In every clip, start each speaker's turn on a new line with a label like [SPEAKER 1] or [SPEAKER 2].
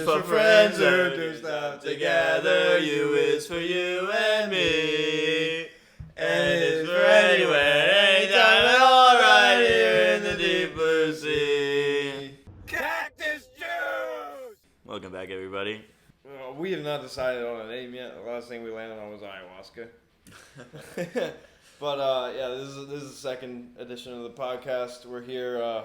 [SPEAKER 1] For friends who do stuff together, you is for you and me. And it's for anywhere, anytime at all, right here in the deep blue sea. Cactus juice! Welcome back, everybody.
[SPEAKER 2] We have not decided on a name yet. The last thing we landed on was ayahuasca. But yeah, this is the second edition of the podcast. We're here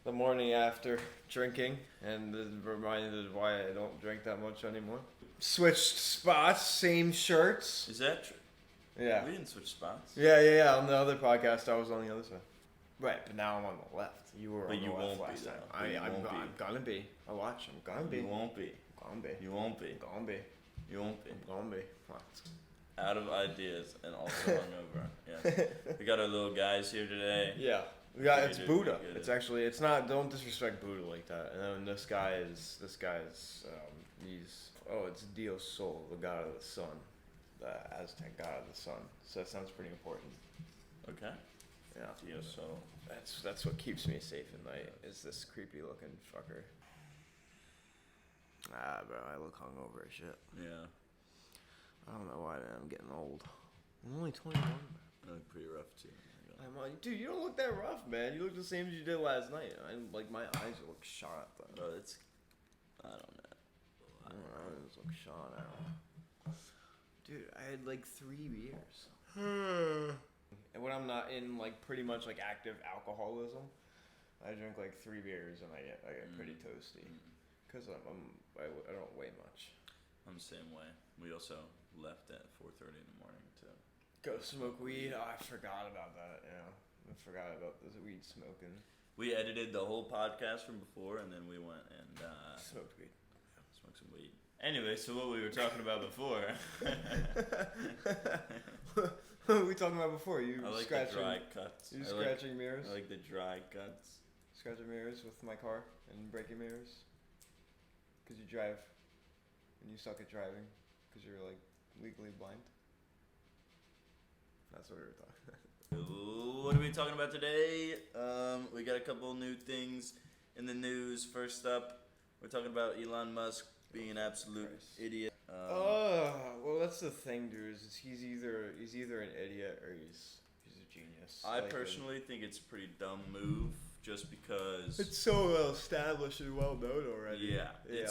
[SPEAKER 2] the morning after drinking, and reminded why I don't drink that much anymore. Switched spots, same shirts.
[SPEAKER 1] Is that true?
[SPEAKER 2] Yeah.
[SPEAKER 1] We didn't switch spots.
[SPEAKER 2] Yeah. On the other podcast, I was on the other side. Right, but now I'm on the left. You were
[SPEAKER 1] But
[SPEAKER 2] on
[SPEAKER 1] you
[SPEAKER 2] the left
[SPEAKER 1] won't
[SPEAKER 2] last
[SPEAKER 1] be,
[SPEAKER 2] time.
[SPEAKER 1] though. You won't be.
[SPEAKER 2] I'm gonna be. I watch. I'm gonna be.
[SPEAKER 1] You won't be.
[SPEAKER 2] Gonna be.
[SPEAKER 1] You won't be.
[SPEAKER 2] Gonna be.
[SPEAKER 1] You won't be.
[SPEAKER 2] Gonna be.
[SPEAKER 1] Out of ideas and also hungover. Yeah. We got our little guys here today.
[SPEAKER 2] Yeah. It's Buddha. It's actually, it's not, don't disrespect Buddha like that. And then this guy is, it's Dios Sol, the god of the sun. The Aztec god of the sun. So that sounds pretty important.
[SPEAKER 1] Okay.
[SPEAKER 2] Yeah.
[SPEAKER 1] Dios Sol.
[SPEAKER 2] That's what keeps me safe at night, is this creepy looking fucker. Ah, bro, I look hungover as shit.
[SPEAKER 1] Yeah.
[SPEAKER 2] I don't know why, man. I'm getting old. I'm only 21.
[SPEAKER 1] I look pretty rough too.
[SPEAKER 2] Dude, you don't look that rough, man. You look the same as you did last night. My eyes look shot though.
[SPEAKER 1] Bro, it's, I don't know.
[SPEAKER 2] My eyes look shot out. Dude, I had like 3 beers. And when I'm not in like pretty much like active alcoholism, I drink like 3 beers and I get pretty toasty. Cause I don't weigh much.
[SPEAKER 1] I'm the same way. We also left at 4:30 in the morning to
[SPEAKER 2] go smoke weed. Oh, I forgot about that. Yeah, I forgot about the weed smoking.
[SPEAKER 1] We edited the whole podcast from before, and then we went and
[SPEAKER 2] smoked weed.
[SPEAKER 1] Smoked some weed. Anyway, so what we were talking about before.
[SPEAKER 2] What were we talking about before? You
[SPEAKER 1] I like
[SPEAKER 2] scratching,
[SPEAKER 1] the dry cuts.
[SPEAKER 2] You scratching mirrors?
[SPEAKER 1] I like the dry cuts.
[SPEAKER 2] Scratching mirrors with my car and breaking mirrors. Because you drive and you suck at driving because you're like legally blind. That's what we were talking about.
[SPEAKER 1] What are we talking about today? We got a couple new things in the news. First up, we're talking about Elon Musk being an absolute idiot.
[SPEAKER 2] Well, that's the thing, dude. Is he's either an idiot or he's a genius.
[SPEAKER 1] I personally think it's a pretty dumb move, just because
[SPEAKER 2] it's so well established and well known already.
[SPEAKER 1] Yeah.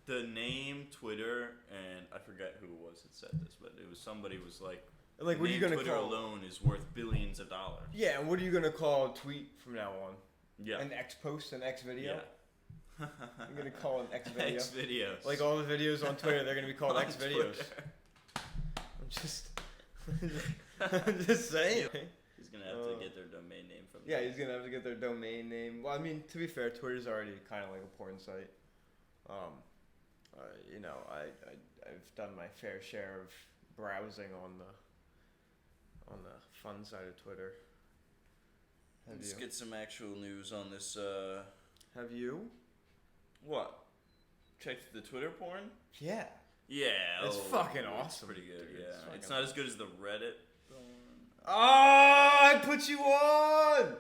[SPEAKER 1] The name Twitter, and I forget who it was that said this, but it was somebody was like,
[SPEAKER 2] what are you gonna
[SPEAKER 1] Twitter
[SPEAKER 2] call
[SPEAKER 1] alone is worth billions of dollars.
[SPEAKER 2] Yeah, and what are you gonna call a tweet from now on?
[SPEAKER 1] Yeah.
[SPEAKER 2] An X post, an X video.
[SPEAKER 1] Yeah.
[SPEAKER 2] You're gonna call an X video.
[SPEAKER 1] X videos.
[SPEAKER 2] Like all the videos on Twitter, they're gonna be called X videos. I'm just saying.
[SPEAKER 1] He's gonna have to get their domain name from.
[SPEAKER 2] Yeah, he's gonna have to get their domain name. Well, I mean, to be fair, Twitter's already kind of like a porn site. I've done my fair share of browsing on the fun side of Twitter.
[SPEAKER 1] Let's get some actual news on this.
[SPEAKER 2] Have you?
[SPEAKER 1] What? Checked the Twitter porn?
[SPEAKER 2] Yeah.
[SPEAKER 1] Yeah.
[SPEAKER 2] It's fucking awesome.
[SPEAKER 1] Pretty good.
[SPEAKER 2] Dude,
[SPEAKER 1] Yeah. It's not as good as the Reddit porn.
[SPEAKER 2] Oh, I put you on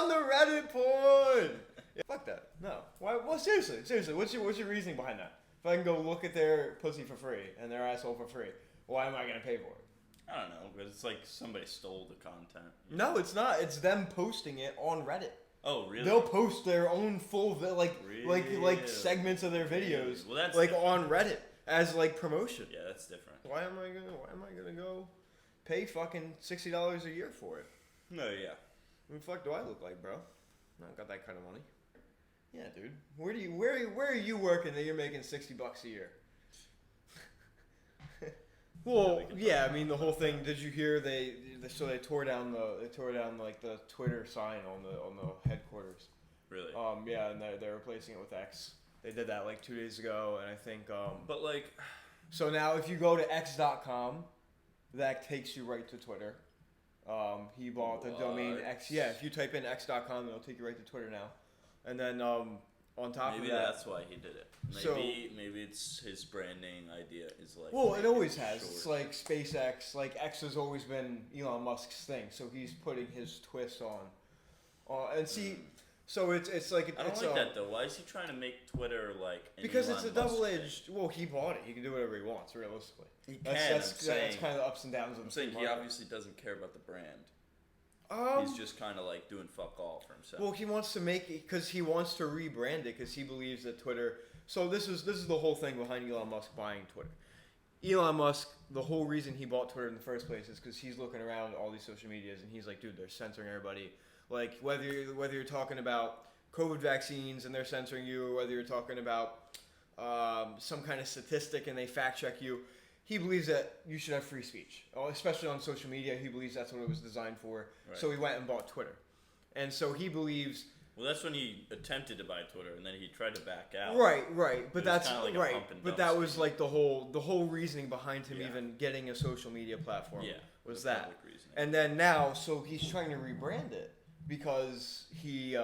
[SPEAKER 2] the Reddit porn. Yeah, fuck that. No. Why? Well, seriously. What's your reasoning behind that? If I can go look at their pussy for free and their asshole for free, why am I gonna pay for it?
[SPEAKER 1] I don't know, because it's like somebody stole the content.
[SPEAKER 2] No, it's not. It's them posting it on Reddit.
[SPEAKER 1] Oh, really?
[SPEAKER 2] They'll post their own full like segments of their videos on Reddit as like promotion.
[SPEAKER 1] Yeah, that's different.
[SPEAKER 2] Why am I gonna go pay fucking $60 a year for it?
[SPEAKER 1] No, yeah.
[SPEAKER 2] I mean, fuck do I look like, bro? I don't got that kind of money. Yeah, dude. Where are you working that you're making $60 a year? Well, yeah. I mean, the whole thing. Did you hear they tore down like the Twitter sign on the headquarters?
[SPEAKER 1] Really?
[SPEAKER 2] Yeah, and they're replacing it with X. They did that like 2 days ago, and I think.
[SPEAKER 1] But like.
[SPEAKER 2] So now, if you go to x.com, that takes you right to Twitter. He bought the domain X. Yeah, if you type in x.com, it'll take you right to Twitter now. And then on top of that,
[SPEAKER 1] maybe that's why he did it. Maybe it's his branding idea is like.
[SPEAKER 2] Well, it always has. Short. It's like SpaceX. Like X has always been Elon Musk's thing, so he's putting his twist on. And see, So it's like
[SPEAKER 1] I don't like that though. Why is he trying to make Twitter like?
[SPEAKER 2] Because it's a
[SPEAKER 1] Elon Musk
[SPEAKER 2] double-edged. Well, he bought it. He can do whatever he wants, realistically.
[SPEAKER 1] He can.
[SPEAKER 2] That's kind of the ups and downs of
[SPEAKER 1] I'm
[SPEAKER 2] the
[SPEAKER 1] saying he
[SPEAKER 2] market.
[SPEAKER 1] obviously doesn't care about the brand. He's just kind of like doing fuck all for himself.
[SPEAKER 2] Well, he wants to make it because he wants to rebrand it because he believes that Twitter. So this is the whole thing behind Elon Musk buying Twitter. Elon Musk, the whole reason he bought Twitter in the first place is because he's looking around all these social medias and he's like, dude, they're censoring everybody. Like whether you're talking about COVID vaccines and they're censoring you, or whether you're talking about some kind of statistic and they fact check you. He believes that you should have free speech, especially on social media. He believes that's what it was designed for.
[SPEAKER 1] Right.
[SPEAKER 2] So he went and bought Twitter. And so he believes...
[SPEAKER 1] Well, that's when he attempted to buy Twitter, and then he tried to back out.
[SPEAKER 2] Right. But that's
[SPEAKER 1] like
[SPEAKER 2] right. But that was like the whole reasoning behind him even getting a social media platform.
[SPEAKER 1] Yeah,
[SPEAKER 2] was that. And then now, so he's trying to rebrand it because he,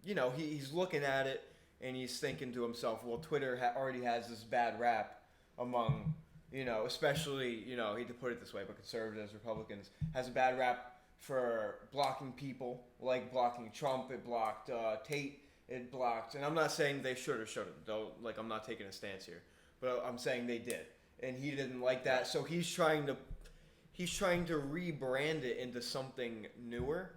[SPEAKER 2] he's looking at it and he's thinking to himself, well, Twitter already has this bad rap among... especially, I hate to put it this way, but conservatives, Republicans, has a bad rap for blocking people, like blocking Trump. It blocked Tate. It blocked, and I'm not saying they should or shouldn't, though. Like, I'm not taking a stance here, but I'm saying they did, and he didn't like that. So he's trying to rebrand it into something newer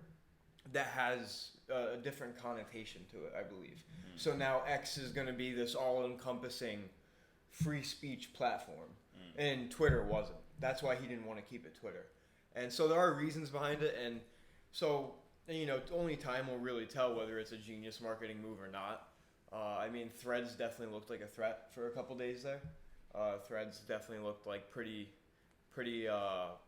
[SPEAKER 2] that has a different connotation to it, I believe. Mm. So now X is going to be this all-encompassing free speech platform. And Twitter wasn't. That's why he didn't want to keep it Twitter. And so there are reasons behind it. And so, only time will really tell whether it's a genius marketing move or not. Threads definitely looked like a threat for a couple days there. Threads definitely looked like pretty up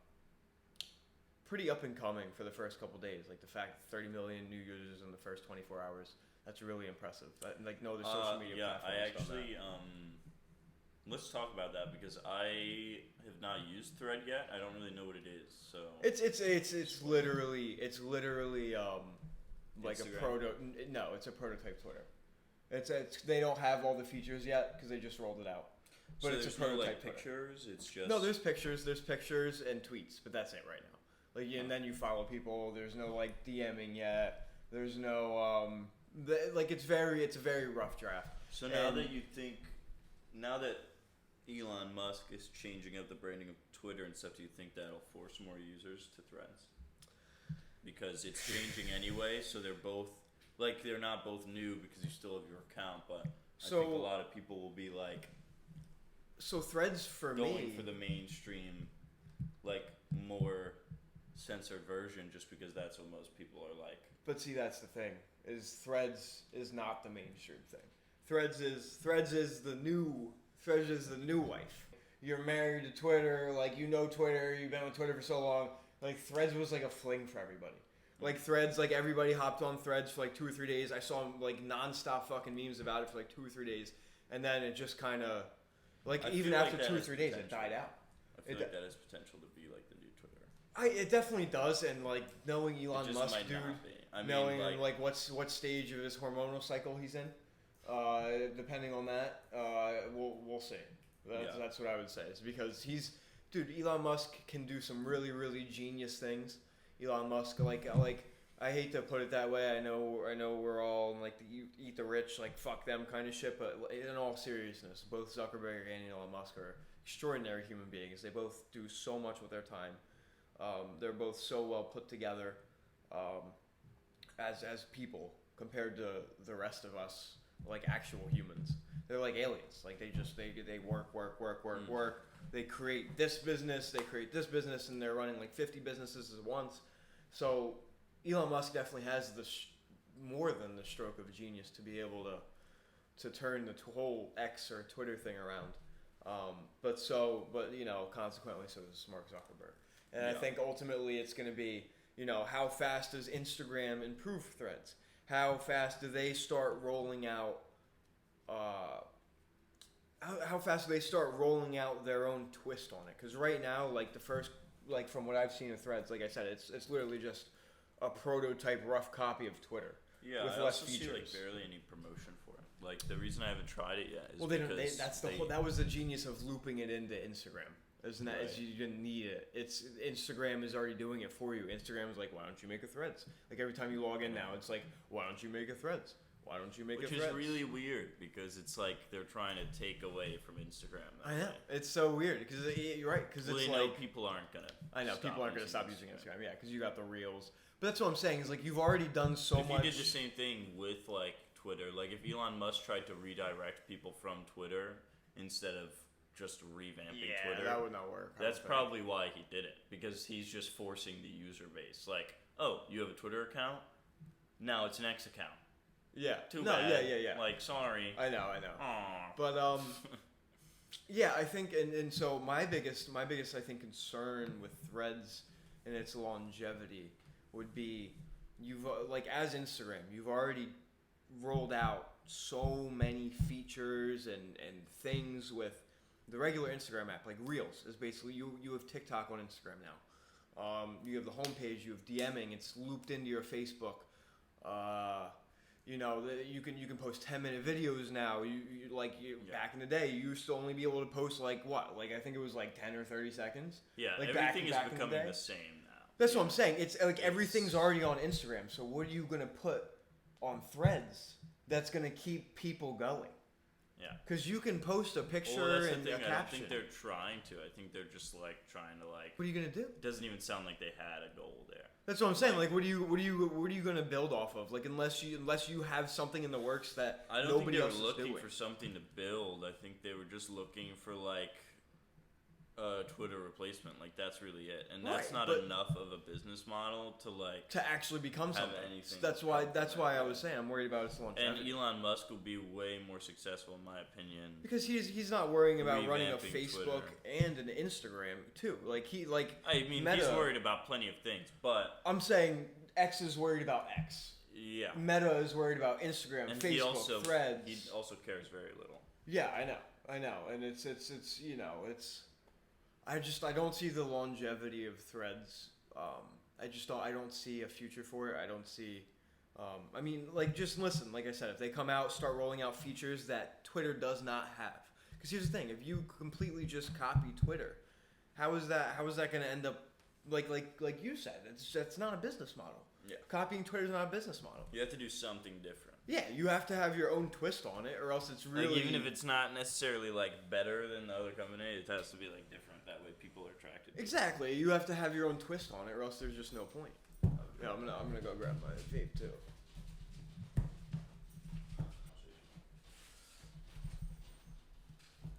[SPEAKER 2] and coming for the first couple days. Like the fact that 30 million new users in the first 24 hours, that's really impressive. No other social media platform.
[SPEAKER 1] I actually... Let's talk about that because I have not used Thread yet. I don't really know what it is. So
[SPEAKER 2] it's literally like
[SPEAKER 1] Instagram.
[SPEAKER 2] It's a prototype Twitter. It's they don't have all the features yet because they just rolled it out. But
[SPEAKER 1] so
[SPEAKER 2] it's a prototype
[SPEAKER 1] pictures. It's just
[SPEAKER 2] there's pictures and tweets, but that's it right now. And then you follow people. There's no like DMing yet. There's no it's a very rough draft.
[SPEAKER 1] So now that Elon Musk is changing up the branding of Twitter and stuff, do you think that'll force more users to Threads? Because it's changing anyway, so they're not both new because you still have your account, but I think a lot of people will be like...
[SPEAKER 2] So Threads
[SPEAKER 1] going for the mainstream, like, more censored version just because that's what most people are like.
[SPEAKER 2] But see, that's the thing, is Threads is not the mainstream thing. Threads is the new wife. You're married to Twitter, Twitter, you've been on Twitter for so long. Like, Threads was like a fling for everybody. Like, Threads, like, everybody hopped on Threads for like 2 or 3 days. I saw, like, non-stop fucking memes about it for like 2 or 3 days. And then it just kind of, even after 2 or 3 days, it died out.
[SPEAKER 1] I feel like that has potential to be like the new Twitter.
[SPEAKER 2] It definitely does, and, like, knowing Elon Musk, dude, knowing, what stage of his hormonal cycle he's in, depending on that, we'll see. That's what I would say. It's because Elon Musk can do some really, really genius things. Elon Musk, I hate to put it that way. I know we're all like the eat the rich, like fuck them kind of shit. But in all seriousness, both Zuckerberg and Elon Musk are extraordinary human beings. They both do so much with their time. They're both so well put together as people compared to the rest of us, like actual humans. They're like aliens. Like they work. They create this business, and they're running like 50 businesses at once. So Elon Musk definitely has more than the stroke of genius to be able to turn the whole X or Twitter thing around. But consequently, so does Mark Zuckerberg. And I think ultimately it's going to be, how fast does Instagram improve Threads? How fast do they start rolling out? How fast do they start rolling out their own twist on it? Because right now, from what I've seen of Threads, like I said, it's literally just a prototype rough copy of Twitter.
[SPEAKER 1] Yeah,
[SPEAKER 2] with
[SPEAKER 1] I
[SPEAKER 2] less
[SPEAKER 1] also
[SPEAKER 2] features.
[SPEAKER 1] see barely any promotion for it. Like the reason I haven't tried it yet is
[SPEAKER 2] that was the genius of looping it into Instagram. As you didn't need it. It's Instagram is already doing it for you. Instagram is like, why don't you make a Threads? Like every time you log in now, it's like, why don't you make a Threads? Why don't you make a Threads?
[SPEAKER 1] Which is really weird because it's like they're trying to take away from Instagram.
[SPEAKER 2] I know. It's so weird because you're right. Because it's like
[SPEAKER 1] people aren't gonna.
[SPEAKER 2] I know people aren't gonna stop using Instagram. Yeah, because you got the Reels. But that's what I'm saying is like you've already done so much.
[SPEAKER 1] If you did the same thing with like Twitter, like if Elon Musk tried to redirect people from Twitter instead of just revamping Twitter,
[SPEAKER 2] that would not work.
[SPEAKER 1] That's probably why he did it, because he's just forcing the user base. Like, oh, you have a Twitter account? Now it's an X account.
[SPEAKER 2] Yeah.
[SPEAKER 1] Too bad.
[SPEAKER 2] Yeah.
[SPEAKER 1] Like, sorry.
[SPEAKER 2] I know.
[SPEAKER 1] Aww.
[SPEAKER 2] But yeah, I think and so my biggest I think concern with Threads and its longevity would be you've like as Instagram, you've already rolled out so many features and things with the regular Instagram app. Like Reels is basically you have TikTok on Instagram now. You have the homepage, you have DMing, it's looped into your Facebook. You know, you can post 10-minute videos now. Back in the day, you used to only be able to post like I think it was like 10 or 30 seconds.
[SPEAKER 1] Yeah,
[SPEAKER 2] like
[SPEAKER 1] everything is becoming the same now.
[SPEAKER 2] That's what I'm saying. It's like everything's already on Instagram. So what are you gonna put on Threads that's gonna keep people going?
[SPEAKER 1] Yeah.
[SPEAKER 2] Because you can post a picture and a caption.
[SPEAKER 1] I don't think they're trying to. I think they're just like trying to like.
[SPEAKER 2] What are you gonna do?
[SPEAKER 1] It doesn't even sound like they had a goal there.
[SPEAKER 2] That's what I'm saying. Like, what are you gonna build off of? Like, unless you have something in the works that nobody else is doing.
[SPEAKER 1] I don't think they were looking for something to build. I think they were just looking for like a Twitter replacement. Like that's really it, and that's not enough of a business model to
[SPEAKER 2] actually become something.
[SPEAKER 1] Anything.
[SPEAKER 2] That's why I was saying I'm worried about its longevity.
[SPEAKER 1] And Elon Musk will be way more successful, in my opinion,
[SPEAKER 2] because he's not worrying about running a Facebook
[SPEAKER 1] Twitter.
[SPEAKER 2] and an Instagram too.
[SPEAKER 1] I mean, Meta, he's worried about plenty of things, but
[SPEAKER 2] I'm saying X is worried about X.
[SPEAKER 1] Yeah.
[SPEAKER 2] Meta is worried about Instagram,
[SPEAKER 1] and
[SPEAKER 2] Facebook, Threads.
[SPEAKER 1] He also cares very little.
[SPEAKER 2] Yeah, I know, and it's you know it's. I don't see the longevity of Threads. I don't see a future for it. I don't see. I mean, like just listen. Like I said, if they come out, start rolling out features that Twitter does not have. Because here's the thing: if you completely just copy Twitter, how is that going to end up? Like you said, that's not a business model.
[SPEAKER 1] Yeah.
[SPEAKER 2] Copying Twitter is not a business model.
[SPEAKER 1] You have to do something different.
[SPEAKER 2] Yeah, you have to have your own twist on it, or else it's really
[SPEAKER 1] like, even if it's not necessarily like better than the other company, it has to be like different. That way, people are attracted to
[SPEAKER 2] Exactly. You have to have your own twist on it, or else there's just no point. Yeah, I'm gonna go grab my vape too.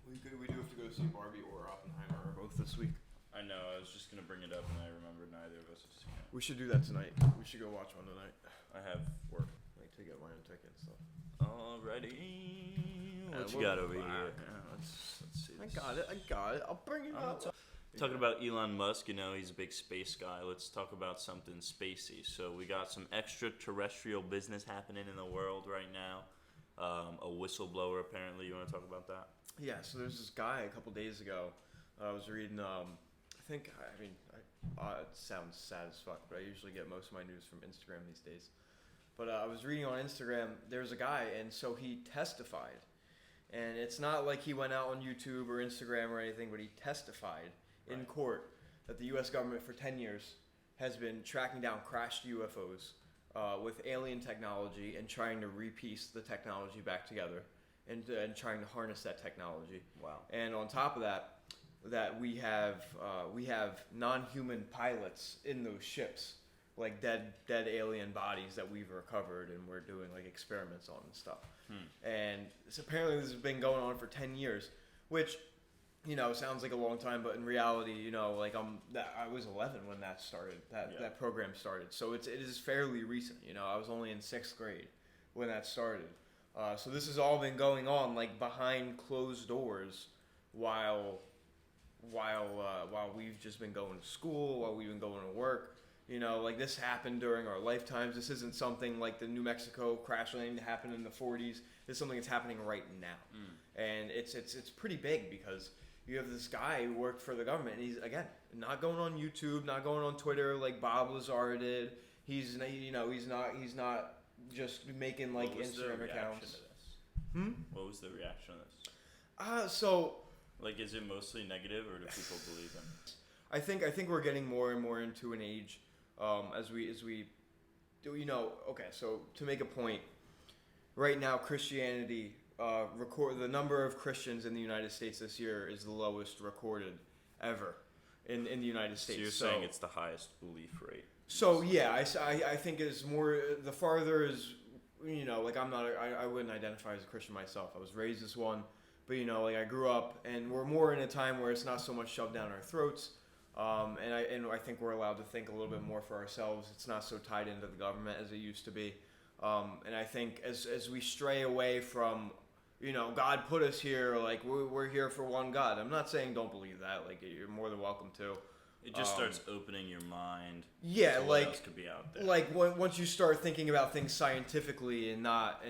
[SPEAKER 2] We do have to go see Barbie or Oppenheimer or both this week.
[SPEAKER 1] I know. I was just gonna bring it up, and I remembered neither of us have seen it.
[SPEAKER 2] We should do that tonight. We should go watch one tonight.
[SPEAKER 1] I have work.
[SPEAKER 2] Like to get my own tickets. So.
[SPEAKER 1] Alrighty. What you got over here? Yeah, let's see.
[SPEAKER 2] I got it. I'll bring it up.
[SPEAKER 1] Talking about Elon Musk, you know, he's a big space guy. Let's talk about something spacey. So we got some extraterrestrial business happening in the world right now. A whistleblower, apparently. You want to talk about that?
[SPEAKER 2] Yeah, so there's this guy a couple days ago. I was reading, it sounds sad as fuck, but I usually get most of my news from Instagram these days. But I was reading on Instagram, there's a guy, and so he testified. And it's not like he went out on YouTube or Instagram or anything, but he testified in court that the U.S. government for 10 years has been tracking down crashed UFOs with alien technology and trying to repiece the technology back together and trying to harness that technology.
[SPEAKER 1] Wow.
[SPEAKER 2] And on top of that we have non-human pilots in those ships, like dead alien bodies that we've recovered and we're doing like experiments on and stuff. And so apparently this has been going on for 10 years, which, you know, sounds like a long time, but in reality, you know, like I was 11 when that started, that program started. So it is fairly recent, you know. I was only in 6th grade when that started. So this has all been going on like behind closed doors while we've just been going to school, while we've been going to work. You know, like this happened during our lifetimes. This isn't something like the New Mexico crash landing that happened in the 40s. This is something that's happening right now. And it's pretty big because you have this guy who worked for the government, and he's, again, not going on YouTube, not going on Twitter like Bob Lazar did. He's not just making like Instagram accounts.
[SPEAKER 1] What was the reaction to this?
[SPEAKER 2] So
[SPEAKER 1] Like, is it mostly negative, or do people believe him?
[SPEAKER 2] I think we're getting more and more into an age, as we do. Okay. So to make a point, right now Christianity the number of Christians in the United States this year is the lowest recorded ever in the United States.
[SPEAKER 1] So you're saying it's the highest belief rate.
[SPEAKER 2] So yeah, I think it's more the farther is, like I wouldn't identify as a Christian myself. I was raised as one, but like I grew up, and we're more in a time where it's not so much shoved down our throats, and I think we're allowed to think a little bit more for ourselves. It's not so tied into the government as it used to be, and I think as we stray away from, God put us here, like we're here for one God. I'm not saying don't believe that. Like you're more than welcome to.
[SPEAKER 1] It just starts opening your mind.
[SPEAKER 2] Yeah,
[SPEAKER 1] to what else could be out there.
[SPEAKER 2] Like once you start thinking about things scientifically and not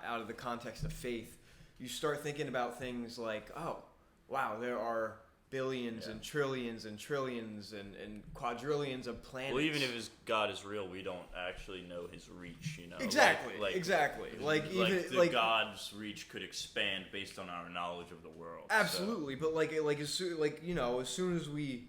[SPEAKER 2] out of the context of faith, you start thinking about things like, oh, wow, there are billions and trillions and trillions and quadrillions of planets.
[SPEAKER 1] Well, even if God is real, we don't actually know his reach.
[SPEAKER 2] Exactly. Exactly. Like even
[SPEAKER 1] God's reach could expand based on our knowledge of the world.
[SPEAKER 2] Absolutely, so. But as soon as we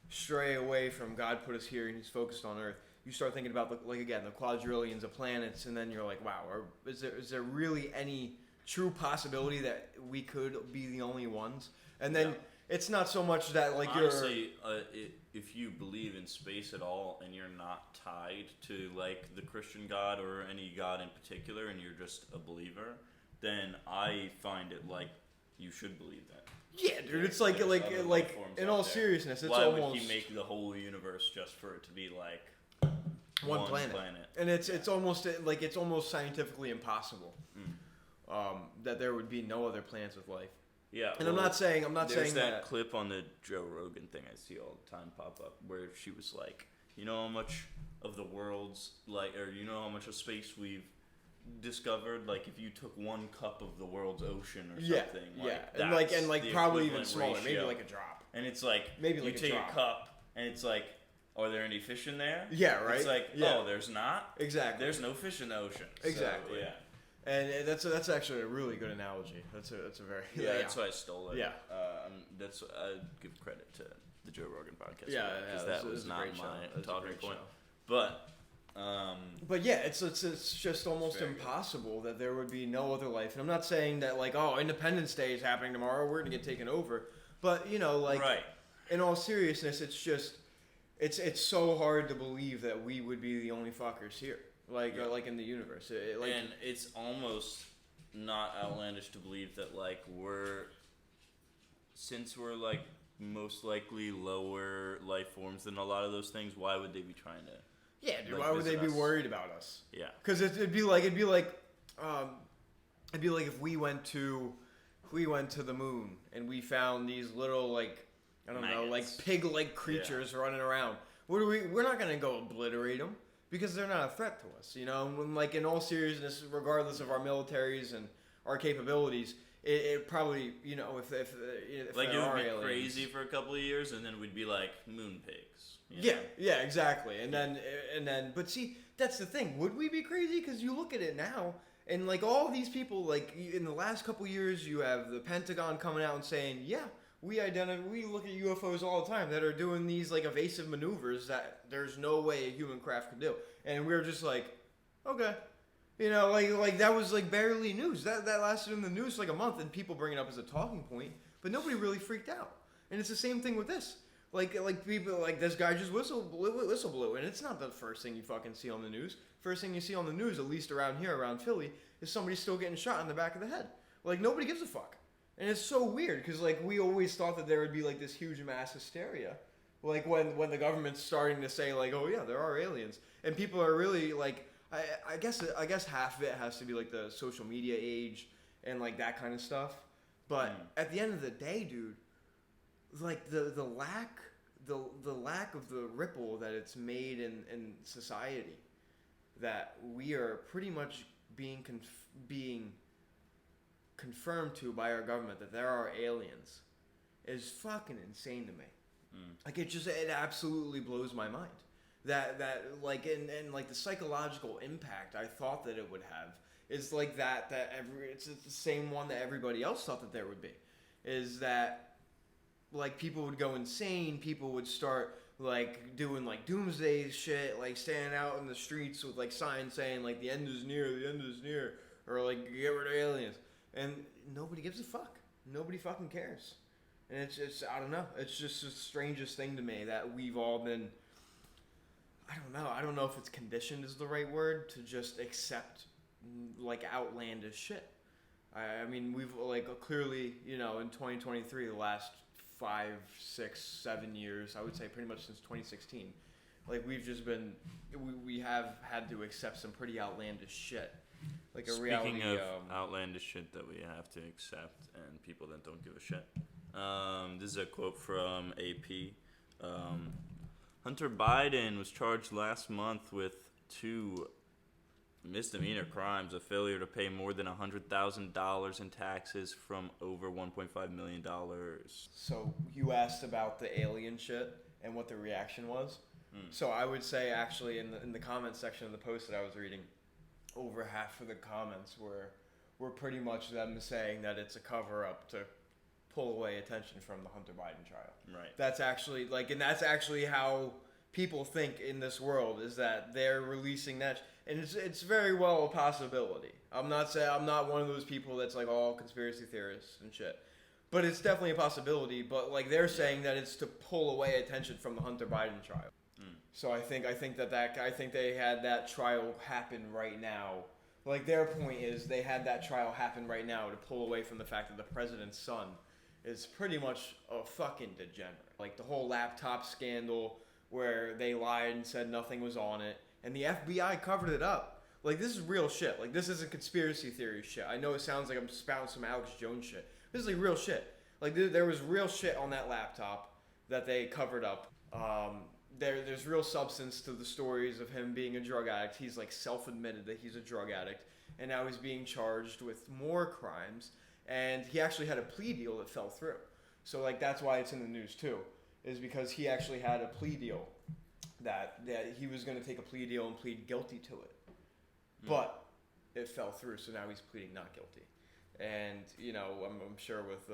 [SPEAKER 2] stray away from God put us here and he's focused on Earth, you start thinking about the quadrillions of planets, and then you're like, wow, is there really any true possibility that we could be the only ones? And then it's not so much that
[SPEAKER 1] honestly, if you believe in space at all and you're not tied to the Christian God or any God in particular, and you're just a believer, then I find it you should believe that.
[SPEAKER 2] Yeah, dude, it's like in all seriousness, it's
[SPEAKER 1] why
[SPEAKER 2] almost.
[SPEAKER 1] Why would he make the whole universe just for it to be
[SPEAKER 2] one planet? And it's almost scientifically impossible that there would be no other planets with life.
[SPEAKER 1] Yeah,
[SPEAKER 2] and I'm not saying
[SPEAKER 1] there's
[SPEAKER 2] that
[SPEAKER 1] that clip on the Joe Rogan thing I see all the time pop up where she was like, you know how much of the world's or you know how much of space we've discovered, if you took 1 cup of the world's ocean or something,
[SPEAKER 2] and probably even smaller, maybe like a drop.
[SPEAKER 1] And it's
[SPEAKER 2] maybe
[SPEAKER 1] you take a cup and it's are there any fish in there?
[SPEAKER 2] Yeah, right.
[SPEAKER 1] It's oh, there's not.
[SPEAKER 2] Exactly.
[SPEAKER 1] There's no fish in the ocean.
[SPEAKER 2] Exactly.
[SPEAKER 1] So, yeah.
[SPEAKER 2] And that's actually a really good analogy. That's a very
[SPEAKER 1] that's why I stole it.
[SPEAKER 2] Yeah.
[SPEAKER 1] I give credit to the Joe Rogan podcast.
[SPEAKER 2] Yeah,
[SPEAKER 1] because that was not my talking point.
[SPEAKER 2] Show. But yeah, it's just almost impossible that there would be no other life. And I'm not saying that Independence Day is happening tomorrow, we're gonna get taken over. But
[SPEAKER 1] right.
[SPEAKER 2] In all seriousness, it's just it's so hard to believe that we would be the only fuckers here, in the universe.
[SPEAKER 1] And it's almost not outlandish to believe that since we're most likely lower life forms than a lot of those things, why would they be trying to?
[SPEAKER 2] Yeah, dude. Why would they be worried about us?
[SPEAKER 1] Yeah.
[SPEAKER 2] Because it'd be like if we went to the moon and we found these little pig-like creatures running around. We're not gonna go obliterate them because they're not a threat to us. When, in all seriousness, regardless of our militaries and our capabilities, it probably if
[SPEAKER 1] it would be
[SPEAKER 2] aliens,
[SPEAKER 1] crazy for a couple of years, and then we'd be like moon pigs.
[SPEAKER 2] Yeah, exactly. And then, but see, that's the thing. Would we be crazy? Because you look at it now, and all these people, in the last couple years, you have the Pentagon coming out and saying, yeah, we look at UFOs all the time that are doing these evasive maneuvers that there's no way a human craft could do, and we're just okay. That was barely news. That lasted in the news for a month, and people bring it up as a talking point, but nobody really freaked out. And it's the same thing with this. People this guy just whistle blew, and it's not the first thing you fucking see on the news. First thing you see on the news, at least around here, around Philly, is somebody still getting shot in the back of the head. Nobody gives a fuck, and it's so weird because we always thought that there would be this huge mass hysteria, when the government's starting to say oh yeah, there are aliens, and people are really I guess half of it has to be the social media age and that kind of stuff, but at the end of the day, dude. The lack of the ripple that it's made in society, that we are pretty much being confirmed to by our government that there are aliens, is fucking insane to me. It absolutely blows my mind. That the psychological impact I thought that it would have is it's the same one that everybody else thought that there would be, is that like people would go insane. People would start like doing like doomsday shit, like standing out in the streets with like signs saying like the end is near, the end is near, or like get rid of aliens, and nobody gives a fuck. Nobody fucking cares, and it's I don't know. It's just the strangest thing to me that we've all been. I don't know. I don't know if it's conditioned is the right word to just accept like outlandish shit. I mean, we've like clearly, you know, in 2023, the last 5, 6, 7 years, I would say pretty much since 2016, like we've just been, we have had to accept some pretty outlandish shit. Like a
[SPEAKER 1] Speaking
[SPEAKER 2] reality.
[SPEAKER 1] of outlandish shit that we have to accept and people that don't give a shit. This is a quote from AP. Hunter Biden was charged last month with 2 misdemeanor crimes, a failure to pay more than $100,000 in taxes from over $1.5 million.
[SPEAKER 2] So you asked about the alien shit and what the reaction was. So I would say actually in the comments section of the post that I was reading, over half of the comments were pretty much them saying that it's a cover up to pull away attention from the Hunter Biden trial.
[SPEAKER 1] Right.
[SPEAKER 2] That's actually like, and that's actually how people think in this world, is that they're releasing that, and it's very well a possibility. I'm not one of those people that's like all conspiracy theorists and shit, but it's definitely a possibility. But like they're saying that it's to pull away attention from the Hunter Biden trial. So I think they had that trial happen right now. Like their point is they had that trial happen right now to pull away from the fact that the president's son is pretty much a fucking degenerate. Like the whole laptop scandal where they lied and said nothing was on it, and the FBI covered it up. Like this is real shit. Like this isn't conspiracy theory shit. I know it sounds like I'm spouting some Alex Jones shit. This is like real shit. Like there was real shit on that laptop that they covered up. There's real substance to the stories of him being a drug addict. He's like self-admitted that he's a drug addict, and now he's being charged with more crimes. And he actually had a plea deal that fell through. So like that's why it's in the news too, is because he actually had a plea deal that he was going to take a plea deal and plead guilty to it, but it fell through. So now he's pleading not guilty. And you know, I'm sure with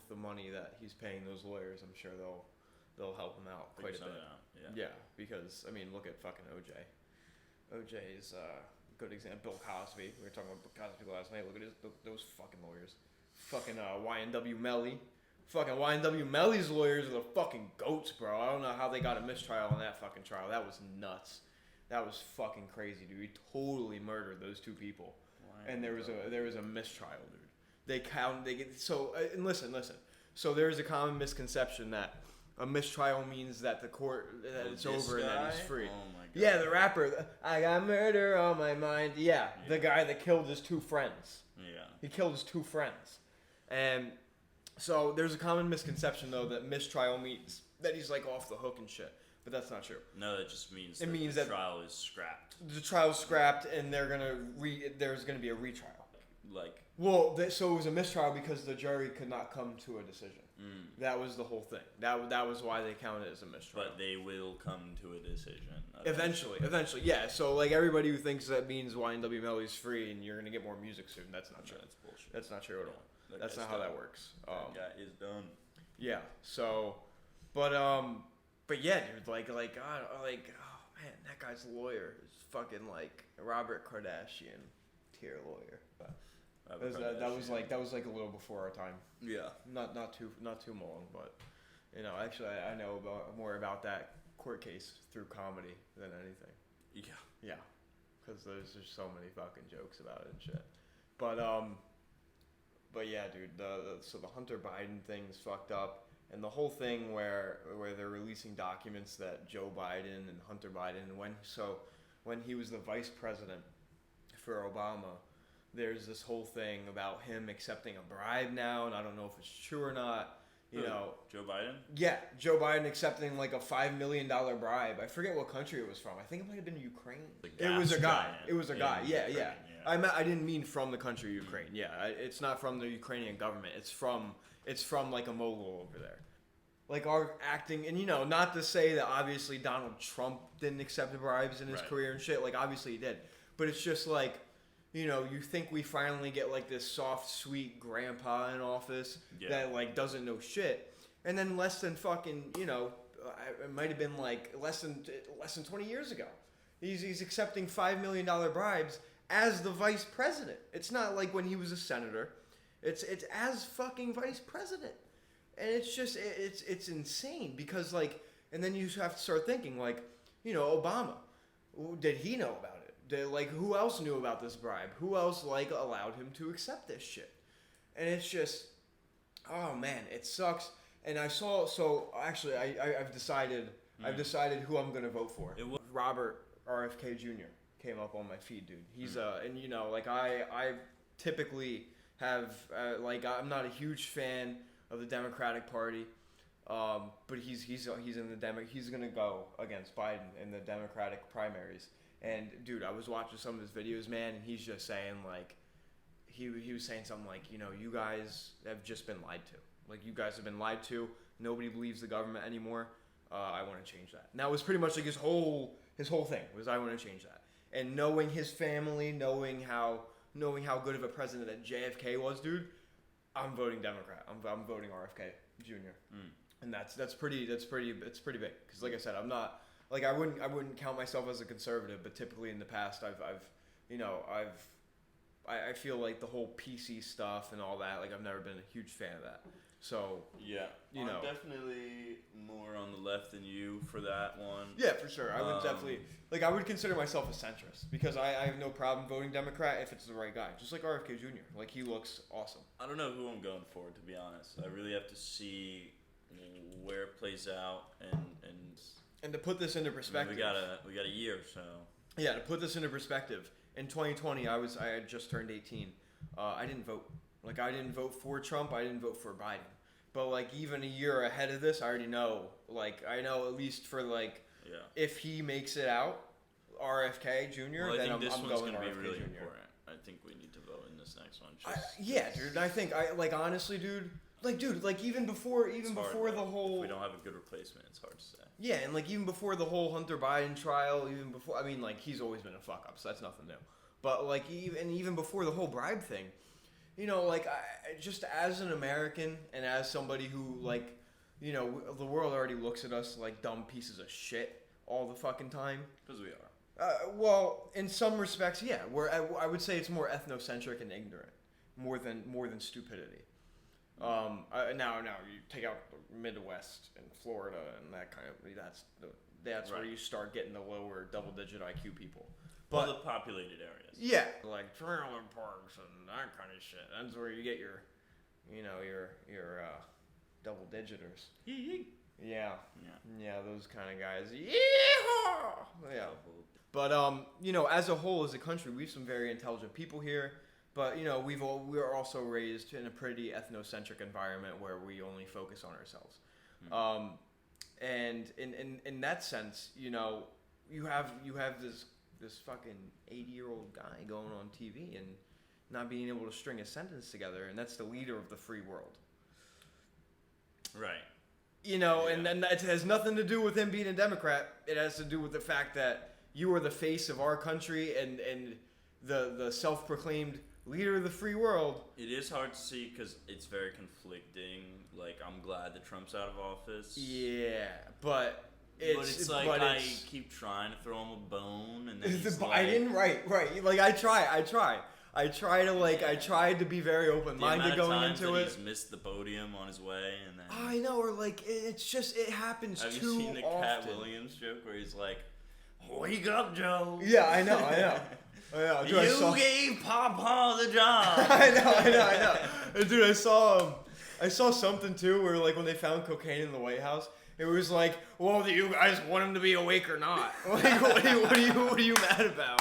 [SPEAKER 2] the money that he's paying those lawyers, I'm sure they'll help him out quite a bit. Yeah, because I mean, look at fucking OJ. OJ is a good example. Bill Cosby. We were talking about Bill Cosby last night. Look at those fucking lawyers. Fucking YNW Melly. Fucking YNW Melly's lawyers are the fucking goats, bro. I don't know how they got a mistrial on that fucking trial. That was nuts. That was fucking crazy, dude. He totally murdered those 2 people. And there was a mistrial, dude. And listen. So there's a common misconception that a mistrial means that the court that it's over and that he's free.
[SPEAKER 1] Oh my God.
[SPEAKER 2] Yeah, the rapper. I got murder on my mind. Yeah, the guy that killed his 2 friends.
[SPEAKER 1] Yeah.
[SPEAKER 2] He killed his 2 friends. And so there's a common misconception though that mistrial means that he's like off the hook and shit. But that's not true.
[SPEAKER 1] No, that just means
[SPEAKER 2] the
[SPEAKER 1] trial is scrapped.
[SPEAKER 2] The trial's scrapped and there's gonna be a retrial.
[SPEAKER 1] Like.
[SPEAKER 2] Well, so it was a mistrial because the jury could not come to a decision. That was the whole thing. That was why they counted it as a mistrial.
[SPEAKER 1] But they will come to a decision.
[SPEAKER 2] Eventually, yeah. So like everybody who thinks that means YNW Melly's free and you're gonna get more music soon, that's not true. That's bullshit. That's not true at all. That's not how that works.
[SPEAKER 1] That guy is done.
[SPEAKER 2] Yeah. So, but yeah, dude. Like, oh man, that guy's lawyer is fucking like Robert Kardashian tier lawyer. That was like a little before our time.
[SPEAKER 1] Yeah.
[SPEAKER 2] Not too long, but you know, actually I know more about that court case through comedy than anything.
[SPEAKER 1] Yeah.
[SPEAKER 2] Yeah. Because there's just so many fucking jokes about it and shit. But yeah, dude. So the Hunter Biden thing's fucked up, and the whole thing where they're releasing documents that Joe Biden and Hunter Biden when he was the vice president for Obama. There's this whole thing about him accepting a bribe now, and I don't know if it's true or not. You know,
[SPEAKER 1] Joe Biden?
[SPEAKER 2] Yeah, Joe Biden accepting like a $5 million bribe. I forget what country it was from. I think it might have been Ukraine. It was a guy. Yeah. I didn't mean from the country Ukraine. Yeah, it's not from the Ukrainian government. It's from like a mogul over there. Like our acting, and you know, not to say that obviously Donald Trump didn't accept bribes in his career and shit. Like obviously he did, but it's just like. You know, you think we finally get like this soft, sweet grandpa in office that like doesn't know shit, And then less than fucking, it might have been like less than 20 years ago, he's accepting $5 million bribes as the vice president. It's not like when he was a senator. It's as fucking vice president. And it's just, it's insane because, like, and then you have to start thinking, like, Obama, did he know about it? Who else knew about this bribe? Who else, allowed him to accept this shit? And it's just, oh man, it sucks. And I've decided who I'm gonna vote for. Robert RFK Jr. came up on my feed, dude. He's and I typically have I'm not a huge fan of the Democratic Party, but he's in the he's gonna go against Biden in the Democratic primaries. And dude, I was watching some of his videos, man, and he's just saying he was saying something like, you guys have just been lied to. Like, you guys have been lied to. Nobody believes the government anymore. I want to change that. And that was pretty much like his whole thing was, I want to change that. And knowing his family, knowing how good of a president that JFK was, dude, I'm voting Democrat. I'm voting RFK Jr. And that's pretty big. Because like I said, I'm not I wouldn't count myself as a conservative, but typically in the past I feel like the whole PC stuff and all that, I've never been a huge fan of that. So
[SPEAKER 1] yeah, I'm definitely more on the left than you for that one.
[SPEAKER 2] Yeah, for sure. I would definitely I would consider myself a centrist because I have no problem voting Democrat if it's the right guy. Just like RFK Jr. He looks awesome.
[SPEAKER 1] I don't know who I'm going for, to be honest. I really have to see where it plays out
[SPEAKER 2] and to put this into perspective.
[SPEAKER 1] We got a year, so.
[SPEAKER 2] Yeah, to put this into perspective, in 2020 I had just turned 18. I didn't vote. I didn't vote for Trump. I didn't vote for Biden. But even a year ahead of this, I already know. I know at least for if he makes it out, RFK Jr. Then I'm going RFK Jr.
[SPEAKER 1] I think this one's gonna be really important. I think we need to vote in this next one.
[SPEAKER 2] Yeah, dude. I think honestly, dude. Even before the whole.
[SPEAKER 1] If we don't have a good replacement, it's hard to say.
[SPEAKER 2] Yeah, and even before the whole Hunter Biden trial, even before, he's always been a fuck up, so that's nothing new. But even before the whole bribe thing. Just as an American and as somebody who, the world already looks at us like dumb pieces of shit all the fucking time.
[SPEAKER 1] Because we are.
[SPEAKER 2] Well, in some respects, yeah. I would say it's more ethnocentric and ignorant, more than stupidity. Now you take out the Midwest and Florida and that kind of, that's where you start getting the lower double-digit IQ people.
[SPEAKER 1] But the populated areas.
[SPEAKER 2] Yeah. Trailer parks and that kind of shit. That's where you get your double digiters. Yeah. Those kind of guys. Yeah. But as a whole, as a country, we have some very intelligent people here. But we're also raised in a pretty ethnocentric environment where we only focus on ourselves. And in that sense, you have this fucking 80-year-old guy going on TV and not being able to string a sentence together, and that's the leader of the free world.
[SPEAKER 1] Right.
[SPEAKER 2] And then it has nothing to do with him being a Democrat. It has to do with the fact that you are the face of our country and the self-proclaimed leader of the free world.
[SPEAKER 1] It is hard to see because it's very conflicting. I'm glad that Trump's out of office.
[SPEAKER 2] Yeah, but I keep trying to throw him a bone, and then he's Biden, right. I tried to be very open-minded going into it.
[SPEAKER 1] He's missed the podium on his way, and then
[SPEAKER 2] I know, or it happens too often. Have you seen the
[SPEAKER 1] Cat Williams joke where he's like, "Wake up, Joe"?
[SPEAKER 2] Yeah, I know. Dude,
[SPEAKER 1] you gave Papa the job.
[SPEAKER 2] I know. Dude, I saw something too where when they found cocaine in the White House. It was well, do you guys want him to be awake or not? What are you mad about?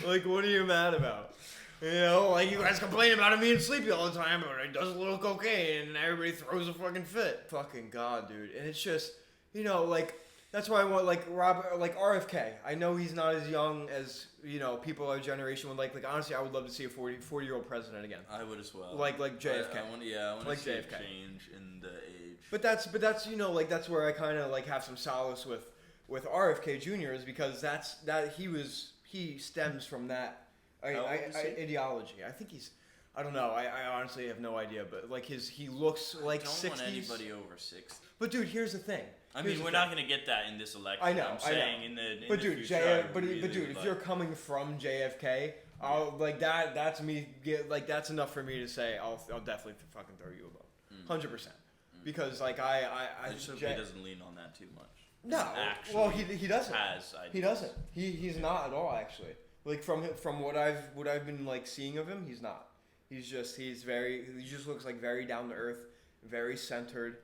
[SPEAKER 2] What are you mad about? You guys complain about him being sleepy all the time, but he does a little cocaine and everybody throws a fucking fit. Fucking God, dude. And it's just, that's why I want, RFK. I know he's not as young as, people of our generation would like. Honestly, I would love to see a 40-year-old president again.
[SPEAKER 1] I would as well.
[SPEAKER 2] Like JFK.
[SPEAKER 1] I want to see a change in the age.
[SPEAKER 2] But that's that's where I kind of have some solace with RFK Jr. is because he stems from that ideology. I think he's I don't know. I honestly have no idea, but like he looks like 60s.
[SPEAKER 1] I don't want anybody over 60.
[SPEAKER 2] But dude, here's the thing.
[SPEAKER 1] I mean, we're not gonna get that in this election.
[SPEAKER 2] I know.
[SPEAKER 1] I'm saying in the
[SPEAKER 2] but dude,
[SPEAKER 1] future,
[SPEAKER 2] but dude, if you're coming from JFK, I'll like that. That's me. Like that's enough for me to say I'll definitely fucking throw you a bone, 100%. Because like I
[SPEAKER 1] just hope he doesn't lean on that too much.
[SPEAKER 2] No,
[SPEAKER 1] actually,
[SPEAKER 2] well he doesn't. He doesn't. He's
[SPEAKER 1] Yeah.
[SPEAKER 2] not at all actually. Like from what I've been like seeing of him, he's not. He just looks like very down to earth, very centered.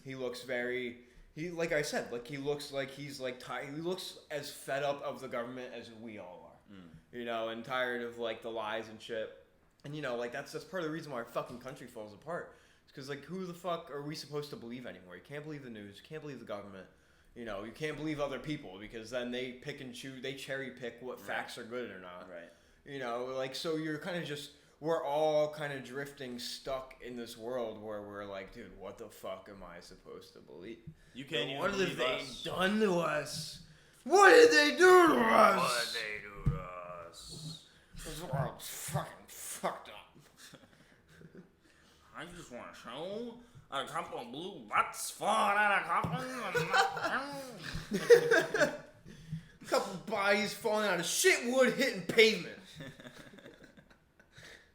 [SPEAKER 2] He looks very. Like I said, like he looks like he's like tired. He looks as fed up of the government as we all are, you know, and tired of like the lies and shit. And you know, like that's part of the reason why our fucking country falls apart. It's because like who the fuck are we supposed to believe anymore? You can't believe the news. You can't believe the government. You know, you can't believe other people because then they pick and choose. They cherry pick what facts are good or not.
[SPEAKER 1] Right.
[SPEAKER 2] You know, like so you're kind of just. We're all kind of drifting stuck in this world where we're like, dude, what the fuck am I supposed to believe?
[SPEAKER 1] You can't even
[SPEAKER 2] What have
[SPEAKER 1] believe
[SPEAKER 2] they
[SPEAKER 1] us.
[SPEAKER 2] done to us? What did they do to us?
[SPEAKER 1] What did they do to us?
[SPEAKER 2] This world's fucking fucked up.
[SPEAKER 1] I just want to show a couple of blue butts falling out of coffins.
[SPEAKER 2] A couple bodies falling out of shit wood hitting pavement.